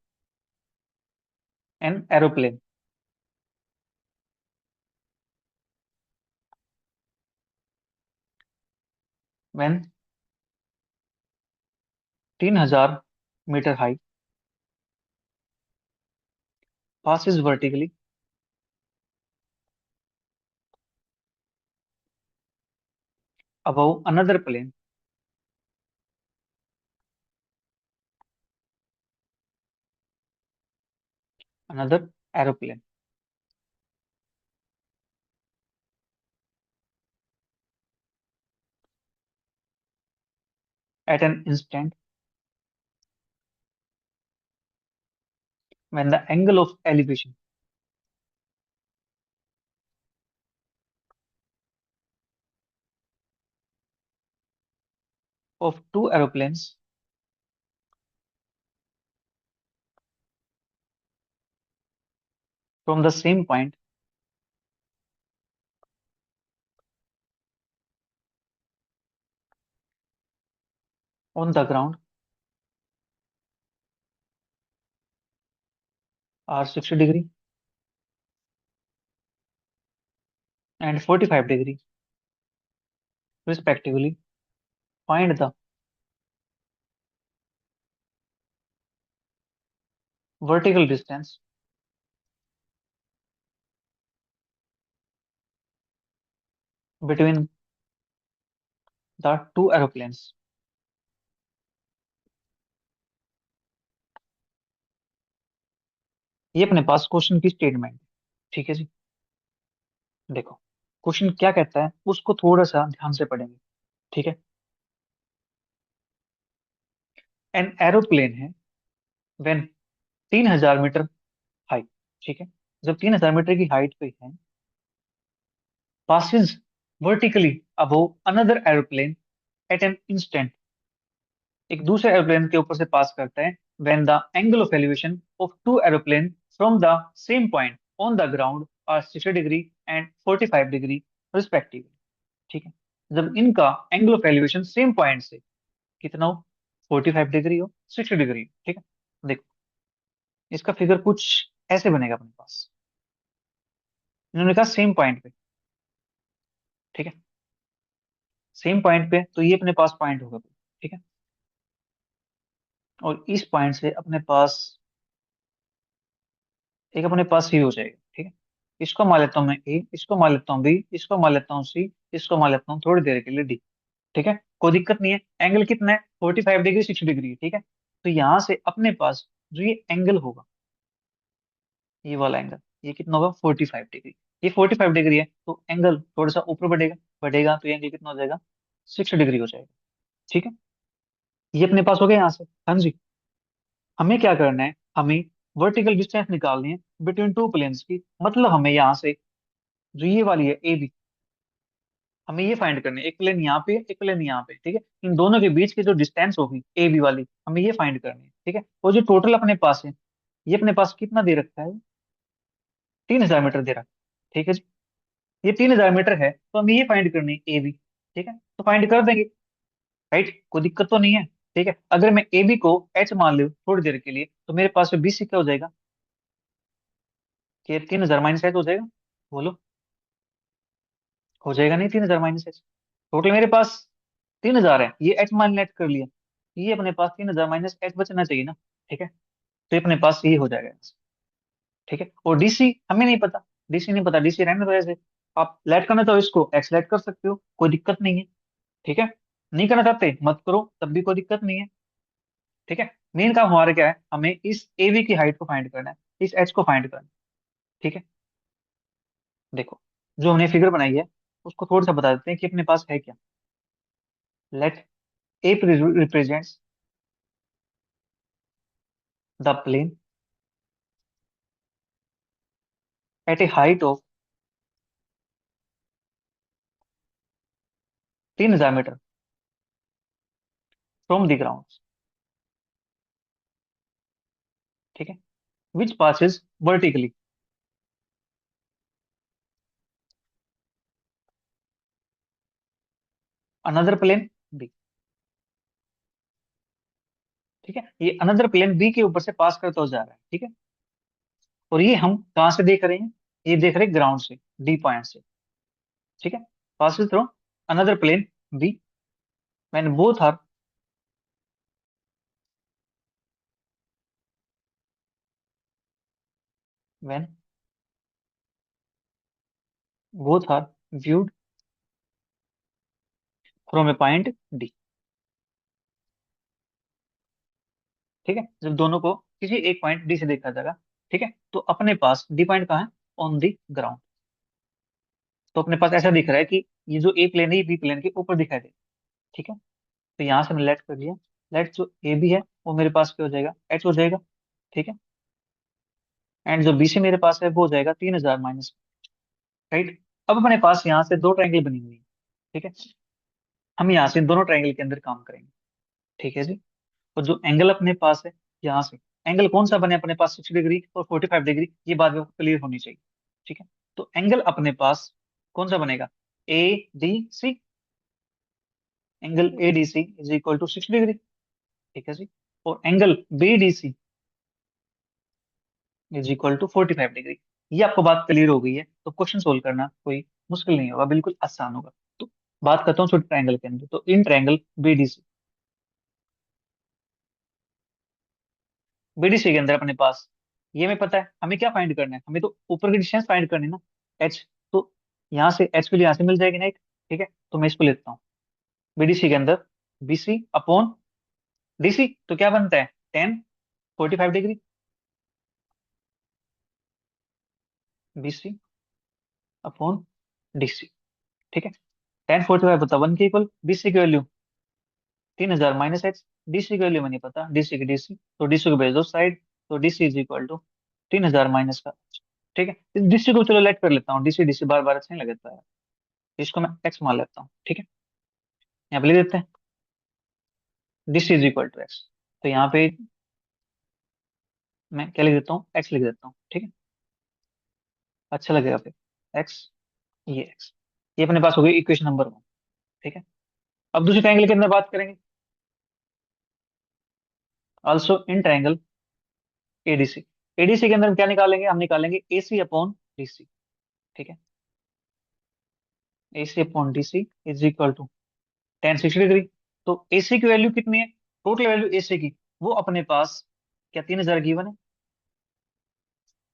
An aeroplane when 3000 metre high passes vertically above another plane another aeroplane at an instant when the angle of elevation of two aeroplanes from the same point on the ground are 60 degree and 45 degree respectively. Find the vertical distance between the two aeroplanes। ये अपने पास question की statement. ठीक है जी, देखो question क्या कहता है उसको थोड़ा सा ध्यान से पढ़ेंगे। ठीक है, एन एरोप्लेन है व्हेन 3000 मीटर हाइट। ठीक है, जब 3000 मीटर की हाइट पे है, passes vertically above another airplane at an instant, एक दूसरे एरोप्लेन के ऊपर से पास करता है when the angle of elevation of two aeroplane from the same point on the ground are 60 degree and 45 degree respectively. ठीक है, जब इनका angle of elevation same point से कितना हो, 45 डिग्री हो, 60 डिग्री, ठीक है। देखो, इसका फिगर कुछ ऐसे बनेगा अपने पास। इन्होंने कहा सेम पॉइंट पे, ठीक है, सेम पॉइंट पे, तो ये अपने पास पॉइंट होगा, ठीक है। और इस पॉइंट से अपने पास एक अपने पास सी हो जाएगा, ठीक है। इसको मान लेता हूँ मैं ए, इसको मान लेता हूँ बी, इसको मान लेता हूँ सी, इसको मान लेता हूँ थोड़ी देर के लिए डी। ठीक है, कोई दिक्कत नहीं है। एंगल कितना है, 45 डिग्री, 60 डिग्री, ठीक है। तो यहाँ से अपने पास जो ये एंगल होगा, ये वाला एंगल, ये कितना होगा, 45 डिग्री। ये 45 डिग्री है, तो एंगल थोड़ा सा ऊपर बढ़ेगा, बढ़ेगा तो ये एंगल कितना हो जाएगा, 60 डिग्री हो जाएगा, ठीक है। ये अपने पास हो गया यहाँ से। हाँ जी, हमें क्या करना है, हमें वर्टिकल डिस्टेंस निकालनी है बिटवीन टू प्लेन्स की। मतलब हमें यहाँ से जो ये वाली है ए बी, हमें ये फाइंड करनी है। एक प्लेन यहाँ पे, एक प्लेन यहाँ पे, ठीक है। इन दोनों के बीच की जो डिस्टेंस होगी ए बी वाली, हमें ये फाइंड करनी है, ठीक है। और जो टोटल अपने पास है, ये अपने पास कितना दे रखा है, 3000 मीटर दे रखा है, ठीक है जी। ये 3000 मीटर है, तो हमें ये फाइंड करनी है ए बी, ठीक है। तो फाइंड कर देंगे, राइट, कोई दिक्कत तो नहीं है, ठीक है। अगर मैं ए बी को एच मान लूँ थोड़ी देर के लिए, तो मेरे पास बी सी क्या हो जाएगा, कि 3000 - एच हो जाएगा। बोलो, हो जाएगा नहीं, 3000 - एच। टोटल मेरे पास 3000 है, ये एच मान एच कर लिया, ये अपने पास 3000 - एच बचना चाहिए ना, ठीक है। तो ये अपने पास ये हो जाएगा, ठीक है। और डीसी हमें नहीं पता, डीसी नहीं पता, डीसी रहने दो ऐसे। आप लेट करना चाहो इसको एक्स लेट कर सकते हो, कोई दिक्कत नहीं है, ठीक है। नहीं करना चाहते मत करो, तब भी कोई दिक्कत नहीं है, ठीक है। मेन काम हमारा क्या है, हमें इस एवी की हाइट को फाइंड करना है, इस एच को फाइंड करना है, ठीक है। देखो, जो हमने फिगर बनाई है उसको थोड़ा सा बता देते हैं कि अपने पास है क्या। Let A represents the plane at a height of 3000 metre from the ground, ठीक है, विच passes vertically another plane B, ठीक है। ये अनदर प्लेन बी के ऊपर से पास करता हो जा रहा है, ठीक है। और ये हम कहाँ से देख रहे हैं, ये देख रहे हैं ग्राउंड से, डी पॉइंट से, ठीक है। passes through another plane B when both are when both are viewed from a point D, ठीक है। जब दोनों को किसी एक पॉइंट डी से देखा जाएगा, ठीक है, तो अपने पास डी पॉइंट कहाँ है, ऑन दी ग्राउंड। तो अपने पास ऐसा दिख रहा है कि ये जो ए प्लेन है ये बी प्लेन के ऊपर दिखाई दे, ठीक है। तो यहाँ से मैंने लेट कर लिया, लेट जो ए बी है वो मेरे पास क्या हो जाएगा, एच हो जाएगा, ठीक है। एंड जो बी सी मेरे पास है वो हो जाएगा 3000 - राइट। अब अपने पास यहाँ से दो ट्रायंगल बनी हुई है, ठीक है। हम यहाँ से इन दोनों ट्रायंगल के अंदर काम करेंगे, ठीक है जी। और जो एंगल अपने पास है यहाँ से, एंगल कौन सा बने अपने पास, 60 डिग्री और 45 डिग्री, ये बात में क्लियर होनी चाहिए, ठीक है। तो एंगल अपने पास कौन सा बनेगा, A D C, angle A D C is equal to 60 degree, ठीक है जी। और angle B D C is equal to 45 degree. ये आपको बात क्लियर हो गई है, तो क्वेश्चन सोल्व करना कोई मुश्किल नहीं होगा, बिल्कुल आसान होगा। तो बात करता हूँ छोटे ट्रायंगल के अंदर, तो इन ट्रायंगल बीडीसी, बीडीसी के अंदर अपने पास ये हमें पता है, हमें क्या फाइंड करना है, हमें तो ऊपर की डिस्टेंस फाइंड करनी है ना, एच। तो यहाँ से एच के लिए यहाँ से मिल जाएगी ना एक, ठीक है। तो मैं इसको लेता हूँ, बीडीसी के अंदर बीसी अपॉन डीसी, तो क्या बनता है, 10 45 डिग्री, बीसी अपॉन डीसी, ठीक है। 10 45 बता 1 के इक्वल, बीसी की वैल्यू 3000 - एच, डीसी की वैल्यू में नहीं पता, डीसी की डीसी, तो डीसी को भेज दो साइड, तो DC is equal to 3000 minus का H, ठीक है। इस डीसी को चलो लेट कर लेता हूँ, डीसी डीसी बार बार अच्छा नहीं लगता है, इसको मैं एक्स मान लेता हूँ, ठीक है। यहाँ पे लिख देते हैं DC is equal to x, तो यहाँ पे मैं क्या लिख देता हूँ, एक्स लिख देता हूँ, ठीक है। अच्छा लगेगा फिर। एक्स, ये एक्स, ये अपने पास हो गई इक्वेशन नंबर 1। ठीक है। अब दूसरे ट्रायंगल के अंदर बात करेंगे। Also in triangle ADC, ADC के अंदर हम क्या निकालेंगे, हम निकालेंगे एसी अपॉन डीसी। ठीक है। AC upon DC is equal to tan 60 degree. तो एसी की वैल्यू कितनी है, टोटल वैल्यू एसी की, वो अपने पास क्या 3000 गिवन है,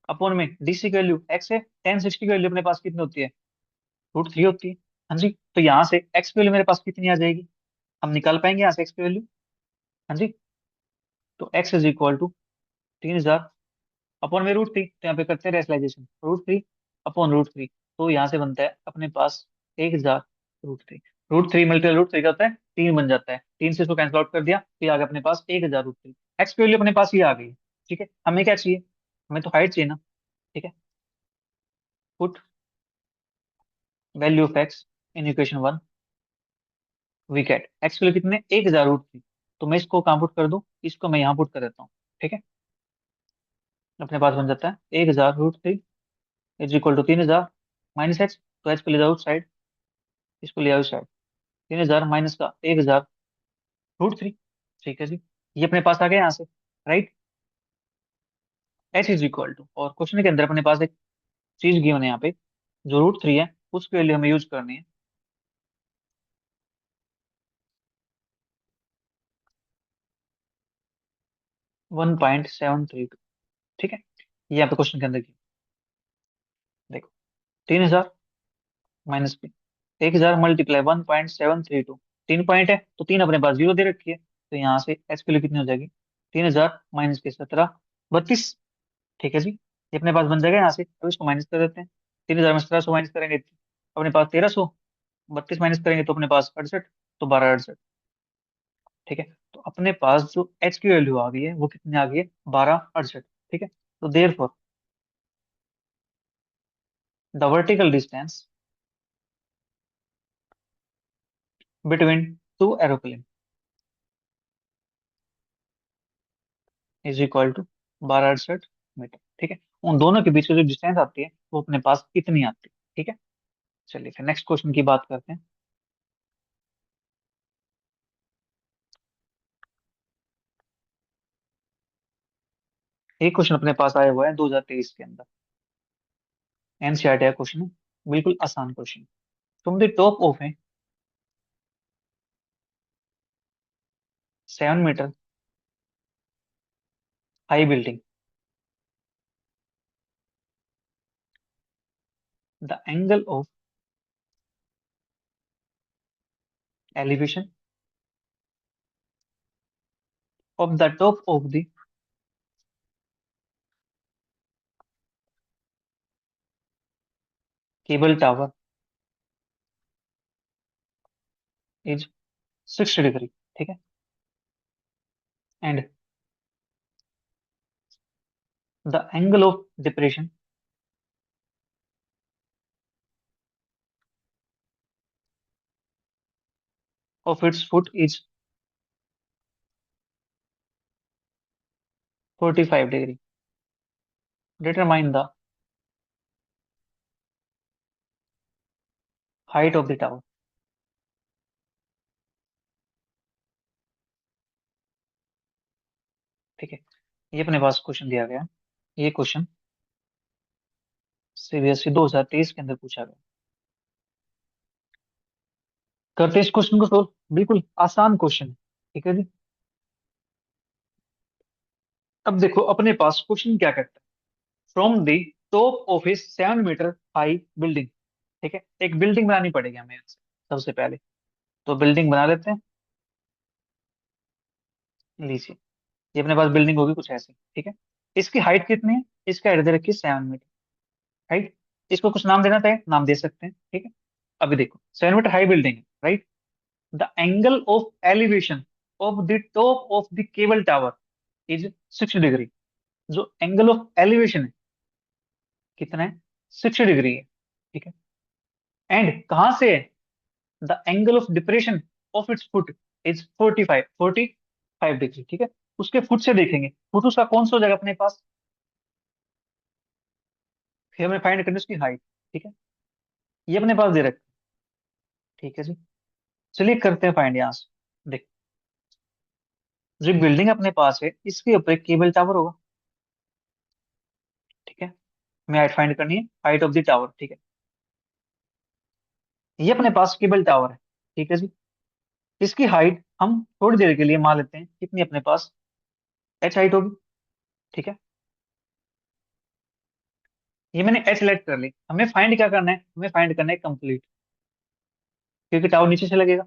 अपॉन में डीसी की वैल्यू एक्स है, टेन 60 की वैल्यू अपने पास कितनी होती है, √3 होती है। हाँ जी, तो यहाँ से एक्स की वैल्यू मेरे पास कितनी आ जाएगी, हम निकाल पाएंगे यहाँ से एक्स की वैल्यू। हाँ जी, तो x is equal to 3000 upon में √3, तो यहाँ पे करते हैं रेशनलाइजेशन, √3 अपॉन √3, तो यहाँ से बनता है अपने पास 1000 √3। √3 मल्टीपल √3 का होता है 3 बन जाता है, 3 से इसको कैंसिल आउट कर दिया, तो ये आ गया अपने पास 1000 √3। एक्स की वैल्यू अपने पास ये आ गई। ठीक है, हमें क्या चाहिए, हमें तो हाइट चाहिए ना। ठीक है, put value of x in equation 1, we get x की वैल्यू कितने 1000 √3। तो मैं इसको कहाँ पुट कर दूं, इसको मैं यहाँ पुट कर देता हूँ। ठीक है, अपने पास बन जाता है 1000 √3 is equal to 3000 minus H, तो एच को ले जाओ साइड, इसको ले आओ साइड, 3000 माइनस का 1000 √3। ठीक है जी, ये अपने पास आ गया यहाँ से, right. H is equal to, और क्वेश्चन के अंदर अपने पास एक चीज गिवन है यहाँ पे, जो √3 है उसके वैल्यू हमें यूज करनी है 1.732। ठीक है, ये यहाँ पे क्वेश्चन के अंदर की, देखो 3000 माइनस पे 1000 मल्टीप्लाई 1.732, 3 पॉइंट है तो तीन अपने पास जीरो दे रखी है, तो यहाँ से एच की वैल्यू कितनी हो जाएगी, 3000 माइनस के 17, 32। ठीक है जी, ये अपने पास बन जाएगा यहाँ से, अब इसको माइनस कर देते हैं, 3000 में 1700 माइनस करेंगे तो अपने पास 1300, 32 माइनस करेंगे तो अपने पास 68, तो 1268। ठीक है, तो अपने पास जो एच की वैल्यू आ गई है वो कितनी आ गई है, 1268। ठीक है, तो therefore the vertical distance between two aeroplane is equal to 1268 metre. ठीक है, उन दोनों के बीच की जो डिस्टेंस आती है वो अपने पास कितनी आती है। ठीक है, चलिए फिर नेक्स्ट क्वेश्चन की बात करते हैं। एक क्वेश्चन अपने पास आया हुआ है 2023 के अंदर, एनसीईआरटी का क्वेश्चन है, बिल्कुल आसान question. From the top of है 7 metre high building, the angle of elevation of the top of the cable tower is 60 degree. ठीक है, and the angle of depression of its foot is 45 degree. Determine the height of the tower. ठीक है, ये अपने पास question दिया गया है। ये क्वेश्चन सीबीएसई 2023 के अंदर पूछा गया। करते हैं इस क्वेश्चन को सोल्व, बिल्कुल आसान क्वेश्चन है। ठीक है जी, अब देखो अपने पास क्वेश्चन क्या कहता है, from the top of a 7 metre high building. ठीक है, एक बिल्डिंग बनानी पड़ेगी हमें यहाँ से सबसे पहले, तो बिल्डिंग बना लेते हैं। लीजिए, ये अपने पास बिल्डिंग होगी कुछ ऐसी। ठीक है, इसकी हाइट कितनी है, इसका हाइट दे रखी है 7 मीटर, राइट। इसको कुछ नाम देना चाहिए, नाम दे सकते हैं। ठीक है, अभी देखो 7 मीटर हाई बिल्डिंग है, right. The angle of elevation of the top of the cable tower is 60 degree. जो एंगल ऑफ एलिवेशन है कितना है, 60 डिग्री है। ठीक है, एंड कहां से है, the angle of depression of its foot is 45 degree. ठीक है, उसके फुट से देखेंगे, फुट उसका कौन सा हो जाएगा अपने पास, फिर हमें फाइंड करनी है उसकी हाइट। ठीक है, ये अपने पास दे रखा है। ठीक है जी, चलिए करते हैं फाइंड यहाँ से। देख, जो बिल्डिंग अपने पास है इसके ऊपर एक केबल टावर होगा। ठीक है, हमें हाइट फाइंड करनी है, हाइट ऑफ द टावर। ठीक है, ये अपने पास केबल टावर है। ठीक है जी, इसकी हाइट हम थोड़ी देर के लिए मान लेते हैं कितनी अपने पास, एच हाइट होगी। ठीक है, ये मैंने एच लेट कर ली। हमें फाइंड क्या करना है, हमें फाइंड करना है कंप्लीट, क्योंकि टावर नीचे से लगेगा।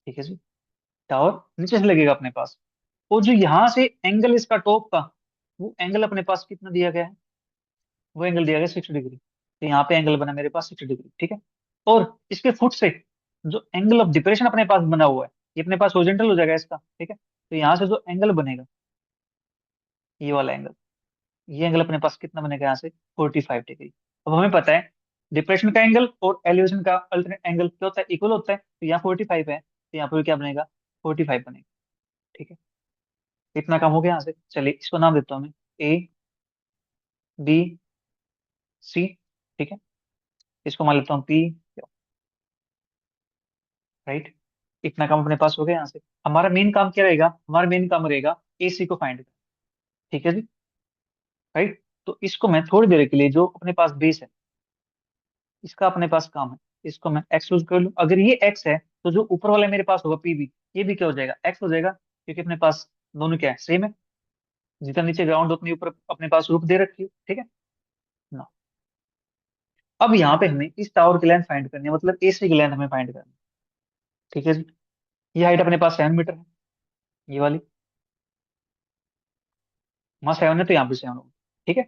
ठीक है जी, टावर नीचे से लगेगा अपने पास। और जो यहाँ से एंगल इसका टॉप का, वो एंगल अपने पास कितना दिया गया है, वो एंगल दिया गया 60 डिग्री। तो यहाँ पे एंगल बना मेरे पास 60 डिग्री। ठीक है, और इसके फुट से जो एंगल ऑफ डिप्रेशन अपने पास बना हुआ है, ये अपने पास हॉरिजॉन्टल हो जाएगा इसका। ठीक है, तो यहाँ से जो एंगल बनेगा, ये वाला एंगल, ये एंगल अपने पास कितना बनेगा यहाँ से, 45 डिग्री। अब हमें पता है डिप्रेशन का एंगल और एलिवेशन का अल्टरनेट एंगल क्या होता है, इक्वल होता है। तो यहाँ 45 है, तो यहाँ पर क्या बनेगा, 45 बनेगा। ठीक है, इतना काम हो गया यहाँ से। चलिए इसको नाम देता हूँ मैं, ए बी सी। ठीक है, इसको मान लेता हूँ पी, राइट। इतना काम अपने पास हो गया यहाँ से। हमारा मेन काम क्या रहेगा, हमारा मेन काम रहेगा ए सी को फाइंड करना। ठीक है जी, राइट। तो इसको मैं थोड़ी देर के लिए, जो अपने पास बेस है, इसका अपने पास काम है, इसको मैं एक्स यूज कर लूँ। अगर ये एक्स है तो जो ऊपर वाला मेरे पास होगा पीबी, ये भी क्या हो जाएगा, एक्स हो जाएगा, क्योंकि अपने पास दोनों क्या है, सेम है। जितना नीचे ग्राउंड उतनी ऊपर अपने पास रूप दे रखी है। ठीक है ना। अब यहाँ पे हमें इस टावर की लेंथ फाइंड करनी है, मतलब एसी की लेंथ हमें फाइंड करनी है। ठीक है जी, ये हाइट अपने पास 7 मीटर है, ये वाली। वहाँ 7 है तो यहाँ पे 7 होगा। ठीक है,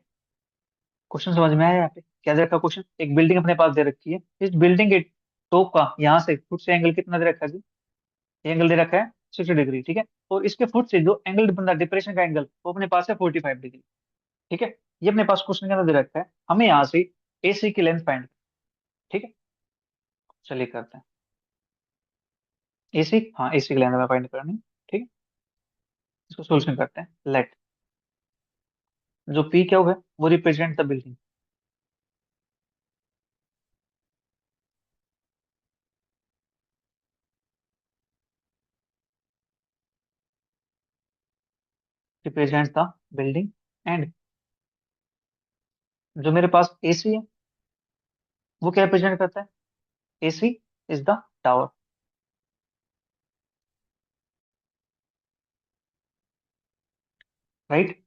क्वेश्चन समझ में आया यहाँ पे, क्या दे रखा क्वेश्चन, एक बिल्डिंग अपने पास दे रखी है, इस बिल्डिंग के टॉप का यहाँ से फुट से एंगल कितना दे रखा है जी, ये एंगल दे रखा है 60 डिग्री। ठीक है, और इसके फुट से जो एंगल बन रहा है डिप्रेशन का एंगल, वो अपने पास है 45 डिग्री। ठीक है, ये अपने पास क्वेश्चन के अंदर दे रखा है, हमें यहाँ से एसी की लेंथ फाइंड। ठीक है, चलिए करते हैं एसी, हाँ एसी की लेंथ हमें फाइंड करनी है। ठीक है, इसको सोल्यूशन करते हैं। लेट जो पी क्या होगा, वो represent the building, represent the building, and जो मेरे पास एसी है, वो क्या रिप्रेजेंट करता है, AC is the tower. Right,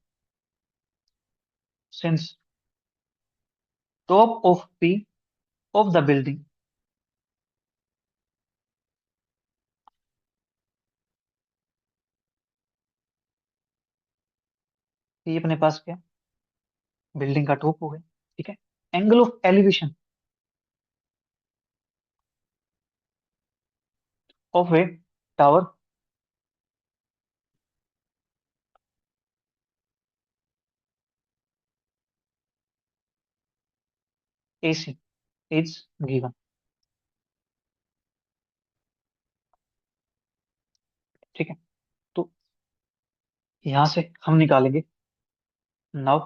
since top of P of the building, ये अपने पास क्या, बिल्डिंग का टॉप हो गया। ठीक है, angle of elevation of a tower, AC is given. ठीक है, तो यहां से हम निकालेंगे नाउ,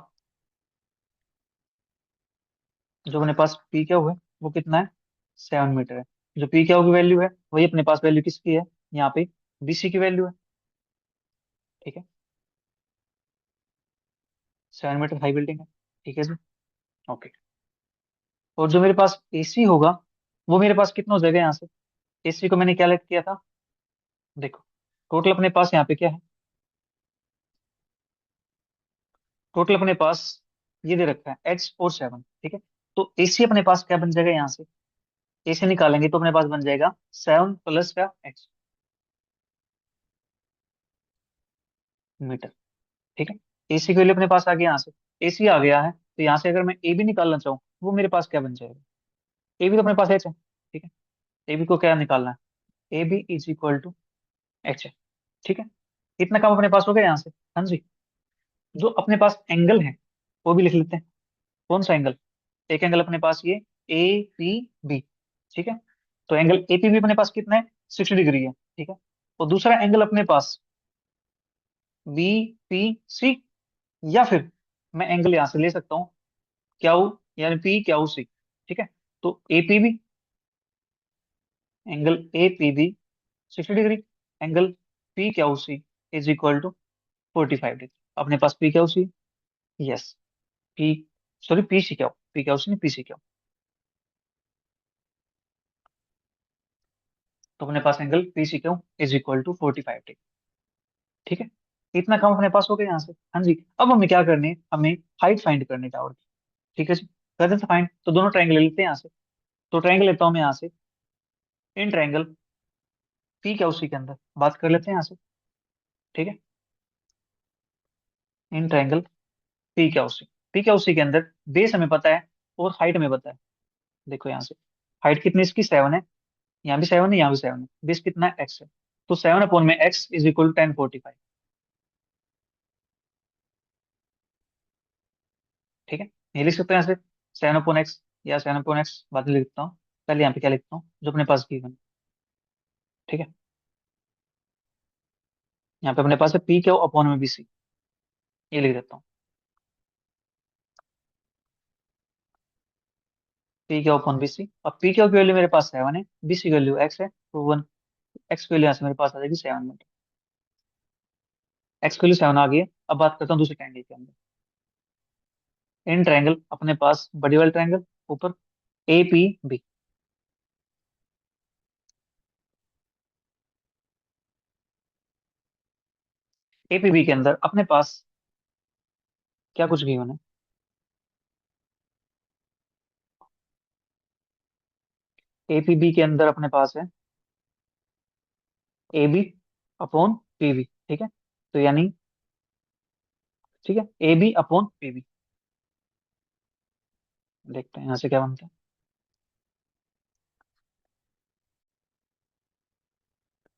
जो अपने पास पी क्या हुआ है, वो कितना है, 7 मीटर है। जो पी क्या की वैल्यू है, वही अपने पास वैल्यू किसकी है, यहाँ पे बीसी की वैल्यू है। ठीक है, 7 मीटर हाई बिल्डिंग है। ठीक है जी, ओके। और जो मेरे पास एसी होगा, वो मेरे पास कितना हो जाएगा यहाँ से, एसी को मैंने क्या लेट किया था, देखो टोटल अपने पास यहाँ पे क्या है, टोटल अपने पास ये दे रखा है एच और 7। ठीक है, तो एसी अपने पास क्या बन जाएगा यहाँ से, एसी निकालेंगे तो अपने पास बन जाएगा 7 प्लस का एच मीटर। ठीक है, एसी की वैल्यू अपने पास आ गया यहाँ से, एसी आ गया है, तो यहाँ से अगर मैं ए बी निकालना चाहूँ, वो मेरे पास क्या बन जाएगा, ए बी तो अपने पास एच है। ठीक है, ए बी को क्या निकालना है, A B is equal to H है। ठीक है, इतना काम अपने पास हो गया यहाँ से। हाँ जी, जो अपने पास एंगल है, वो भी लिख लेते हैं। कौन सा एंगल, एक एंगल अपने पास ये ए पी बी। ठीक है, तो एंगल ए पी बी अपने पास कितना है, 60 डिग्री है। ठीक है, और दूसरा एंगल अपने पास बी पी सी, या फिर मैं एंगल यहां से ले सकता हूँ, क्या वो यानी पी क्यू सी। ठीक है, तो APB, angle APB 60 degree, angle P Q C is equal to 45 degree. अपने पास P Q C, yes, P, sorry P C Q, P Q C नहीं, पी सी क्यू। तो अपने पास angle P C Q is equal to 45 degree. ठीक है, इतना काम अपने पास हो गया यहाँ से। हाँ जी, अब हमें क्या करनी है, हमें हाइट फाइंड करनी है टावर की। ठीक है जी, कर देते फाइंड। तो दोनों ट्रायंगल ले लेते हैं यहाँ से। तो ट्रायंगल लेता हूँ मैं यहाँ से, इन ट्रायंगल पी क्या उसी के अंदर बात कर लेते हैं यहाँ से। ठीक है, इन ट्रायंगल पी क्या उसी के अंदर बेस हमें पता है और हाइट हमें पता है। देखो यहाँ से, हाइट कितनी इसकी 7 है, यहाँ भी 7 है, यहाँ भी 7 है, बेस कितना है, एक्स है। तो 7 अपॉन में एक्स इज इक्वल टू 1045। ठीक है, ये लिख सकते हैं यहाँ से 7 अपॉन एक्स, या 7 अपॉन एक्स बाद में लिखता हूँ। पहले यहाँ पे क्या लिखता हूँ जो अपने पास गिवन। ठीक है, यहाँ पे अपने पास है पी क्यू अपॉन में बी सी, ये लिख देता हूँ। P Q upon B C, अब पी क्यू की वैल्यू मेरे पास 7 है, बी सी की वैल्यू एक्स है, तो 1, एक्स की वैल्यू यहाँ से मेरे पास आ जाएगी 7 मीटर। एक्स की वैल्यू 7 आ गई है। अब बात करता हूँ दूसरे ट्रायंगल के अंदर। इन ट्रायंगल अपने पास बड़ी वाले ट्रायंगल ऊपर A P B, A P B के अंदर अपने पास क्या कुछ गिवन है। ए पी बी के अंदर अपने पास है A B upon P B. ठीक है, तो यानी, ठीक है, A B upon P B. देखते हैं यहाँ से क्या बनता है।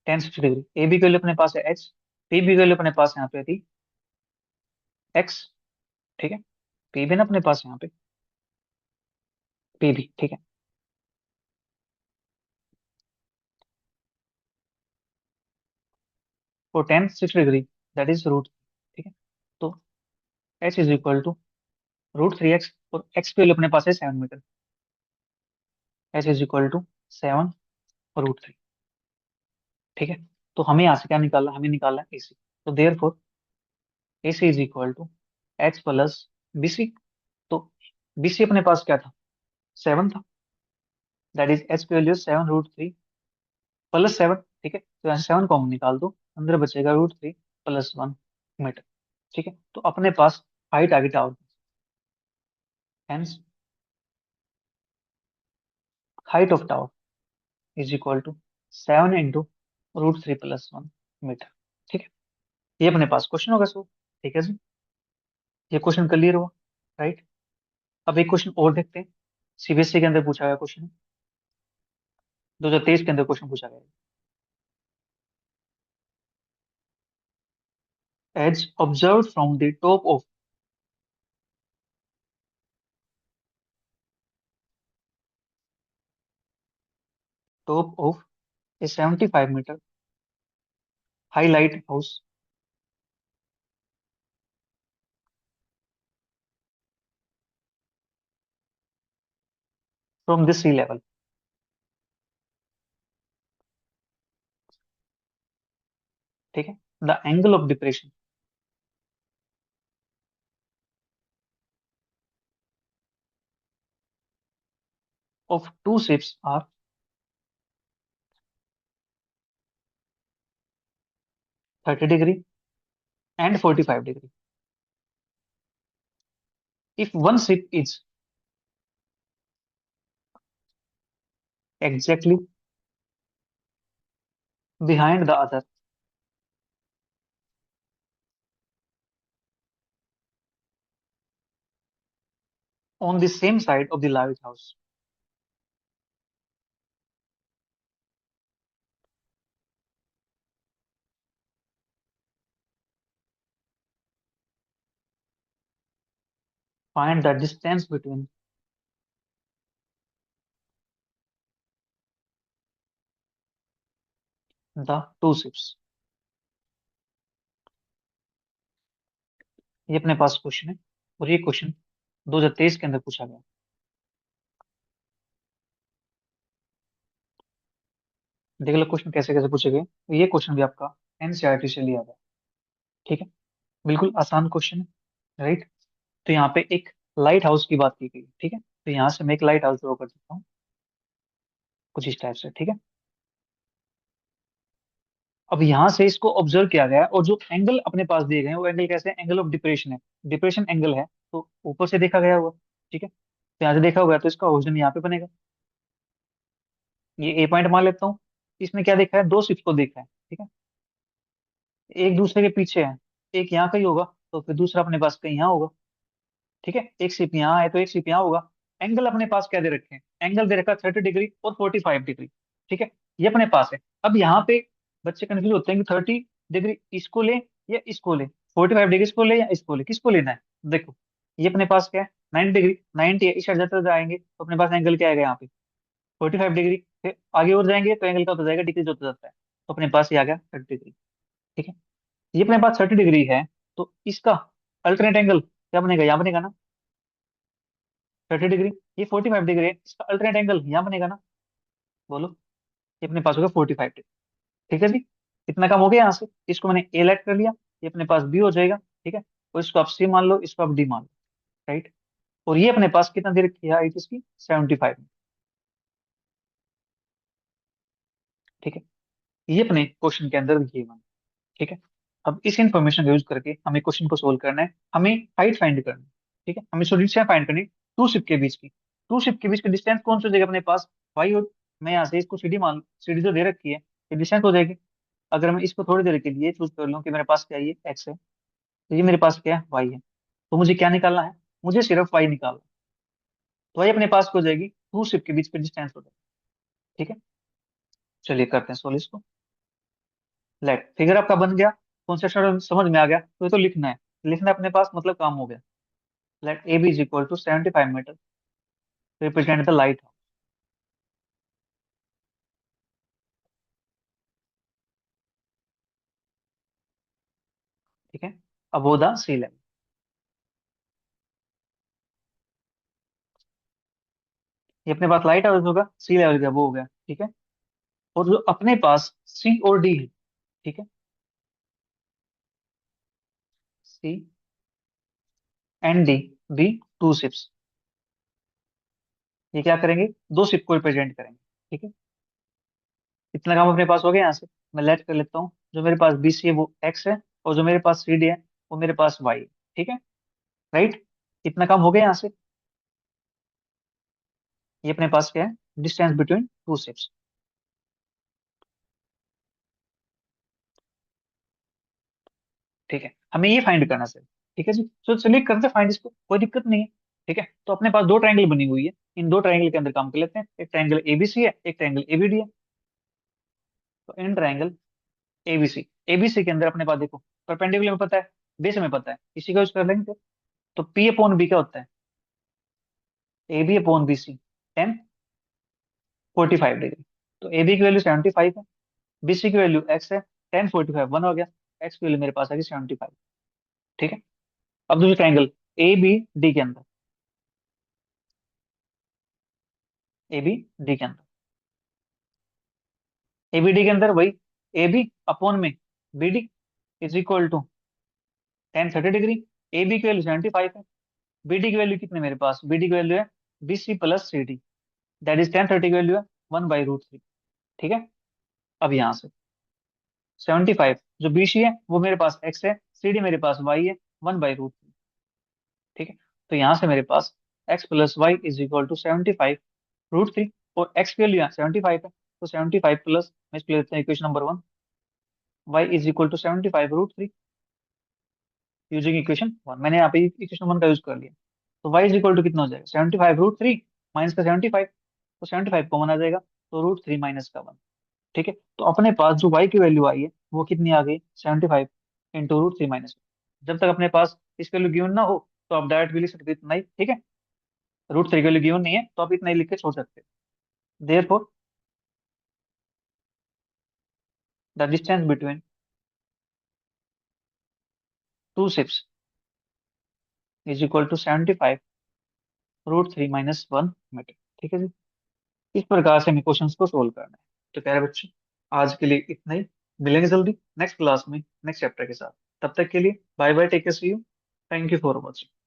1060 डिग्री, ए बी के लिए अपने पास है एच, पी बी के लिए अपने पास यहाँ पे थी एक्स। ठीक है, पी भी ना अपने पास यहाँ पे पी भी। ठीक है, और 1060 डिग्री दैट इज रूट। ठीक है, तो H is equal to √3x, और एक्स के लिए अपने पास है 7 metre. H is equal to 7 √3। ठीक है, तो हमें यहाँ से क्या निकालना, हमें निकालना है एसी। तो therefore AC is equal to H plus BC. तो बीसी अपने पास क्या था, 7 था, दैट इज एच की वैल्यू 7 √3 प्लस 7। ठीक है, तो यहाँ से 7 कॉमन निकाल दो, अंदर बचेगा √3 प्लस 1 मीटर। ठीक है, तो अपने पास हाइट आ गई टावर की। Hence height of tower is equal to 7 × √3 + 1 metre. ठीक है, ये अपने पास क्वेश्चन होगा सो। ठीक है जी, ये क्वेश्चन क्लियर हुआ, राइट। अब एक क्वेश्चन और देखते हैं, सीबीएसई के अंदर पूछा गया क्वेश्चन, 2023 के अंदर क्वेश्चन पूछा गया। As observe from the top of a 75 metre high lighthouse from the sea level. ठीक है, the angle of depression of two ships are 30 degree and 45 degree. If one ship is exactly behind the other on the same side of the lighthouse, find the distance between the two ships. ये अपने पास question है, और ये question 2023 के अंदर पूछा गया। देख लो क्वेश्चन कैसे कैसे पूछे गए, तो ये क्वेश्चन भी आपका एनसीईआरटी से लिया गया। ठीक है, बिल्कुल आसान क्वेश्चन है, राइट। तो यहाँ पे एक लाइट हाउस की बात की गई, ठीक है, तो यहाँ से मैं एक लाइट हाउस ड्रॉ कर सकता हूँ कुछ इस टाइप से, ठीक है। अब यहाँ से इसको ऑब्जर्व किया गया है, और जो एंगल अपने पास दिए गए हैं वो एंगल कैसे है, एंगल ऑफ डिप्रेशन है, डिप्रेशन एंगल है, तो ऊपर से देखा गया हुआ, ठीक है, तो यहाँ से देखा होगा तो इसका ओरिजिन यहाँ पे बनेगा। ये ए पॉइंट मान लेता हूँ। इसने क्या देखा है, दो शिप्स को देखा है, ठीक है, एक दूसरे के पीछे है, एक यहाँ कहीं होगा, तो फिर दूसरा अपने पास कहीं यहाँ होगा, ठीक है, एक शिप यहाँ है तो एक शिप यहाँ होगा। एंगल अपने पास क्या दे रखे हैं, एंगल दे रखा है 30 डिग्री और 45 डिग्री, ठीक है, ये अपने पास है। अब यहाँ पे बच्चे कंफ्यूज होते हैं कि 30 डिग्री इसको ले या इसको ले, 45 डिग्री इसको ले या इसको ले, किसको लेना है। देखो, ये अपने पास क्या है, 90 डिग्री, 90 है, इस जाते जाएंगे तो अपने पास एंगल क्या आएगा यहाँ पे, 45 डिग्री। फिर आगे और जाएंगे तो एंगल का होता जाएगा, डिक्रीज होता जाता है, तो अपने पास ये आ गया 30 डिग्री, ठीक है। ये अपने पास 30 डिग्री है, तो इसका अल्टरनेट एंगल क्या बनेगा, यहाँ बनेगा ना, 30 डिग्री। ये 45 डिग्री है, इसका अल्टरनेट एंगल यहाँ बनेगा ना, बोलो। ये अपने पास होगा 45 डिग्री, ठीक है जी। कितना काम हो गया यहाँ से, इसको मैंने ए लेट कर लिया, ये अपने पास बी हो जाएगा, ठीक है, और इसको आप सी मान लो, इसको आप डी मान लो, राइट। और ये अपने पास कितना दे रखी है हाइट इसकी, 75 में, ठीक है। ये अपने क्वेश्चन के अंदर ये मान, ठीक है। अब इस इंफॉर्मेशन का यूज करके हमें क्वेश्चन को सोल्व करना है, हमें हाइट फाइंड करनी है, ठीक है, हमें डिस्टेंस फाइंड करनी, टू शिप के बीच की, टू शिप के बीच की डिस्टेंस कौन सी हो जाएगी अपने पास, वाई। और मैं यहाँ से इसको सीडी मान, सीडी जो दे रखी है ये डिस्टेंस हो जाएगी। अगर मैं इसको थोड़ी देर के लिए चूज कर लूँ कि मेरे पास क्या है, ये एक्स है, तो ये मेरे पास क्या है, वाई है, तो मुझे क्या निकालना है, मुझे सिर्फ वाई निकालना है। तो वाई अपने पास हो जाएगी, टू शिप के बीच की डिस्टेंस हो जाएगी, ठीक है। चलिए करते हैं सोल्व इसको। लेट फिगर आपका बन गया, कॉन्सेप्ट समझ में आ गया, तो ये तो लिखना है, लिखना है अपने पास, मतलब काम हो गया। Let A B is equal to 75 metre, represent the light, ठीक है, अबोव द सी लेवल। ये अपने पास लाइट हाउस होगा, सी लेवल का वो हो गया, ठीक है। और जो अपने पास सी और डी है, ठीक है, C and D, be two ships, ये क्या करेंगे, दो शिप को रिप्रेजेंट करेंगे, ठीक है। इतना काम अपने पास हो गया। यहाँ से मैं लेट कर लेता हूँ, जो मेरे पास बी सी है वो एक्स है, और जो मेरे पास सी डी है वो मेरे पास वाई है, ठीक है, राइट। इतना काम हो गया यहाँ से। ये अपने पास क्या है, डिस्टेंस बिटवीन टू शिप्स, ठीक है, हमें ये फाइंड करना सर, ठीक है जी। तो चलिए करते फाइंड इसको, कोई दिक्कत नहीं है, ठीक है। तो अपने पास दो ट्रायंगल बनी हुई है, इन दो ट्रायंगल के अंदर काम कर लेते हैं, एक ट्रायंगल एबीसी है, एक ट्रायंगल एबीडी है। तो इन ट्रायंगल एबीसी, एबीसी के अंदर अपने पास देखो, परपेंडिकुलर में पता है, बेस में पता है, इसी का यूज कर लेंगे। तो पी अपॉन बी क्या होता है, A B upon B C, 10 45 degree. तो ए बी की वैल्यू 75 है, बी सी की वैल्यू एक्स है, 10 45 वन हो गया, एक्स की वैल्यू मेरे पास आ गई 75, ठीक है। अब दूसरी ट्रायंगल ए बी डी के अंदर, ए बी डी के अंदर, ए बी डी के अंदर वही, ए बी अपॉन में B D is equal to 10 30 degree. A B की वैल्यू 75 है, बी डी की वैल्यू कितने मेरे पास, बी डी की वैल्यू है B C plus C D, that is 10 30 की वैल्यू है 1/√3, ठीक है। अब यहाँ से 75, जो बी सी है वो मेरे पास एक्स है, सी डी मेरे पास वाई है, 1/√3, ठीक है। तो यहाँ से मेरे पास x plus y is equal to 75√3, और एक्स की वैल्यू यहाँ 75 है, तो 75 प्लस, मैं इसको लेते हैं equation number 1, y is equal to 75√3, using equation 1, मैंने यहाँ पे इक्वेशन 1 का यूज कर लिया। तो वाई इज इक्वल टू कितना हो जाएगा, 75√3 माइनस का 75, तो 75 कॉमन आ जाएगा, तो √3 माइनस का 1, ठीक है। तो अपने पास जो y की वैल्यू आई है वो कितनी आ गई, 75 इंटू √3 माइनस। जब तक अपने पास इसकी वैल्यू गिवन ना हो तो आप डायरेक्ट भी लिख सकते हैं इतना ही, ठीक है। √3 की वैल्यू गिवन नहीं है तो आप इतना ही लिख के छोड़ सकते हैं। Therefore the distance between two ships is equal to 75√3 minus 1 metre, ठीक है जी। इस प्रकार से हमें क्वेश्चन को सोल्व करना है। तो प्यारे बच्चों, आज के लिए इतना ही। मिलेंगे जल्दी नेक्स्ट क्लास में नेक्स्ट चैप्टर के साथ। तब तक के लिए bye bye, take care, see you. Thank you for watching.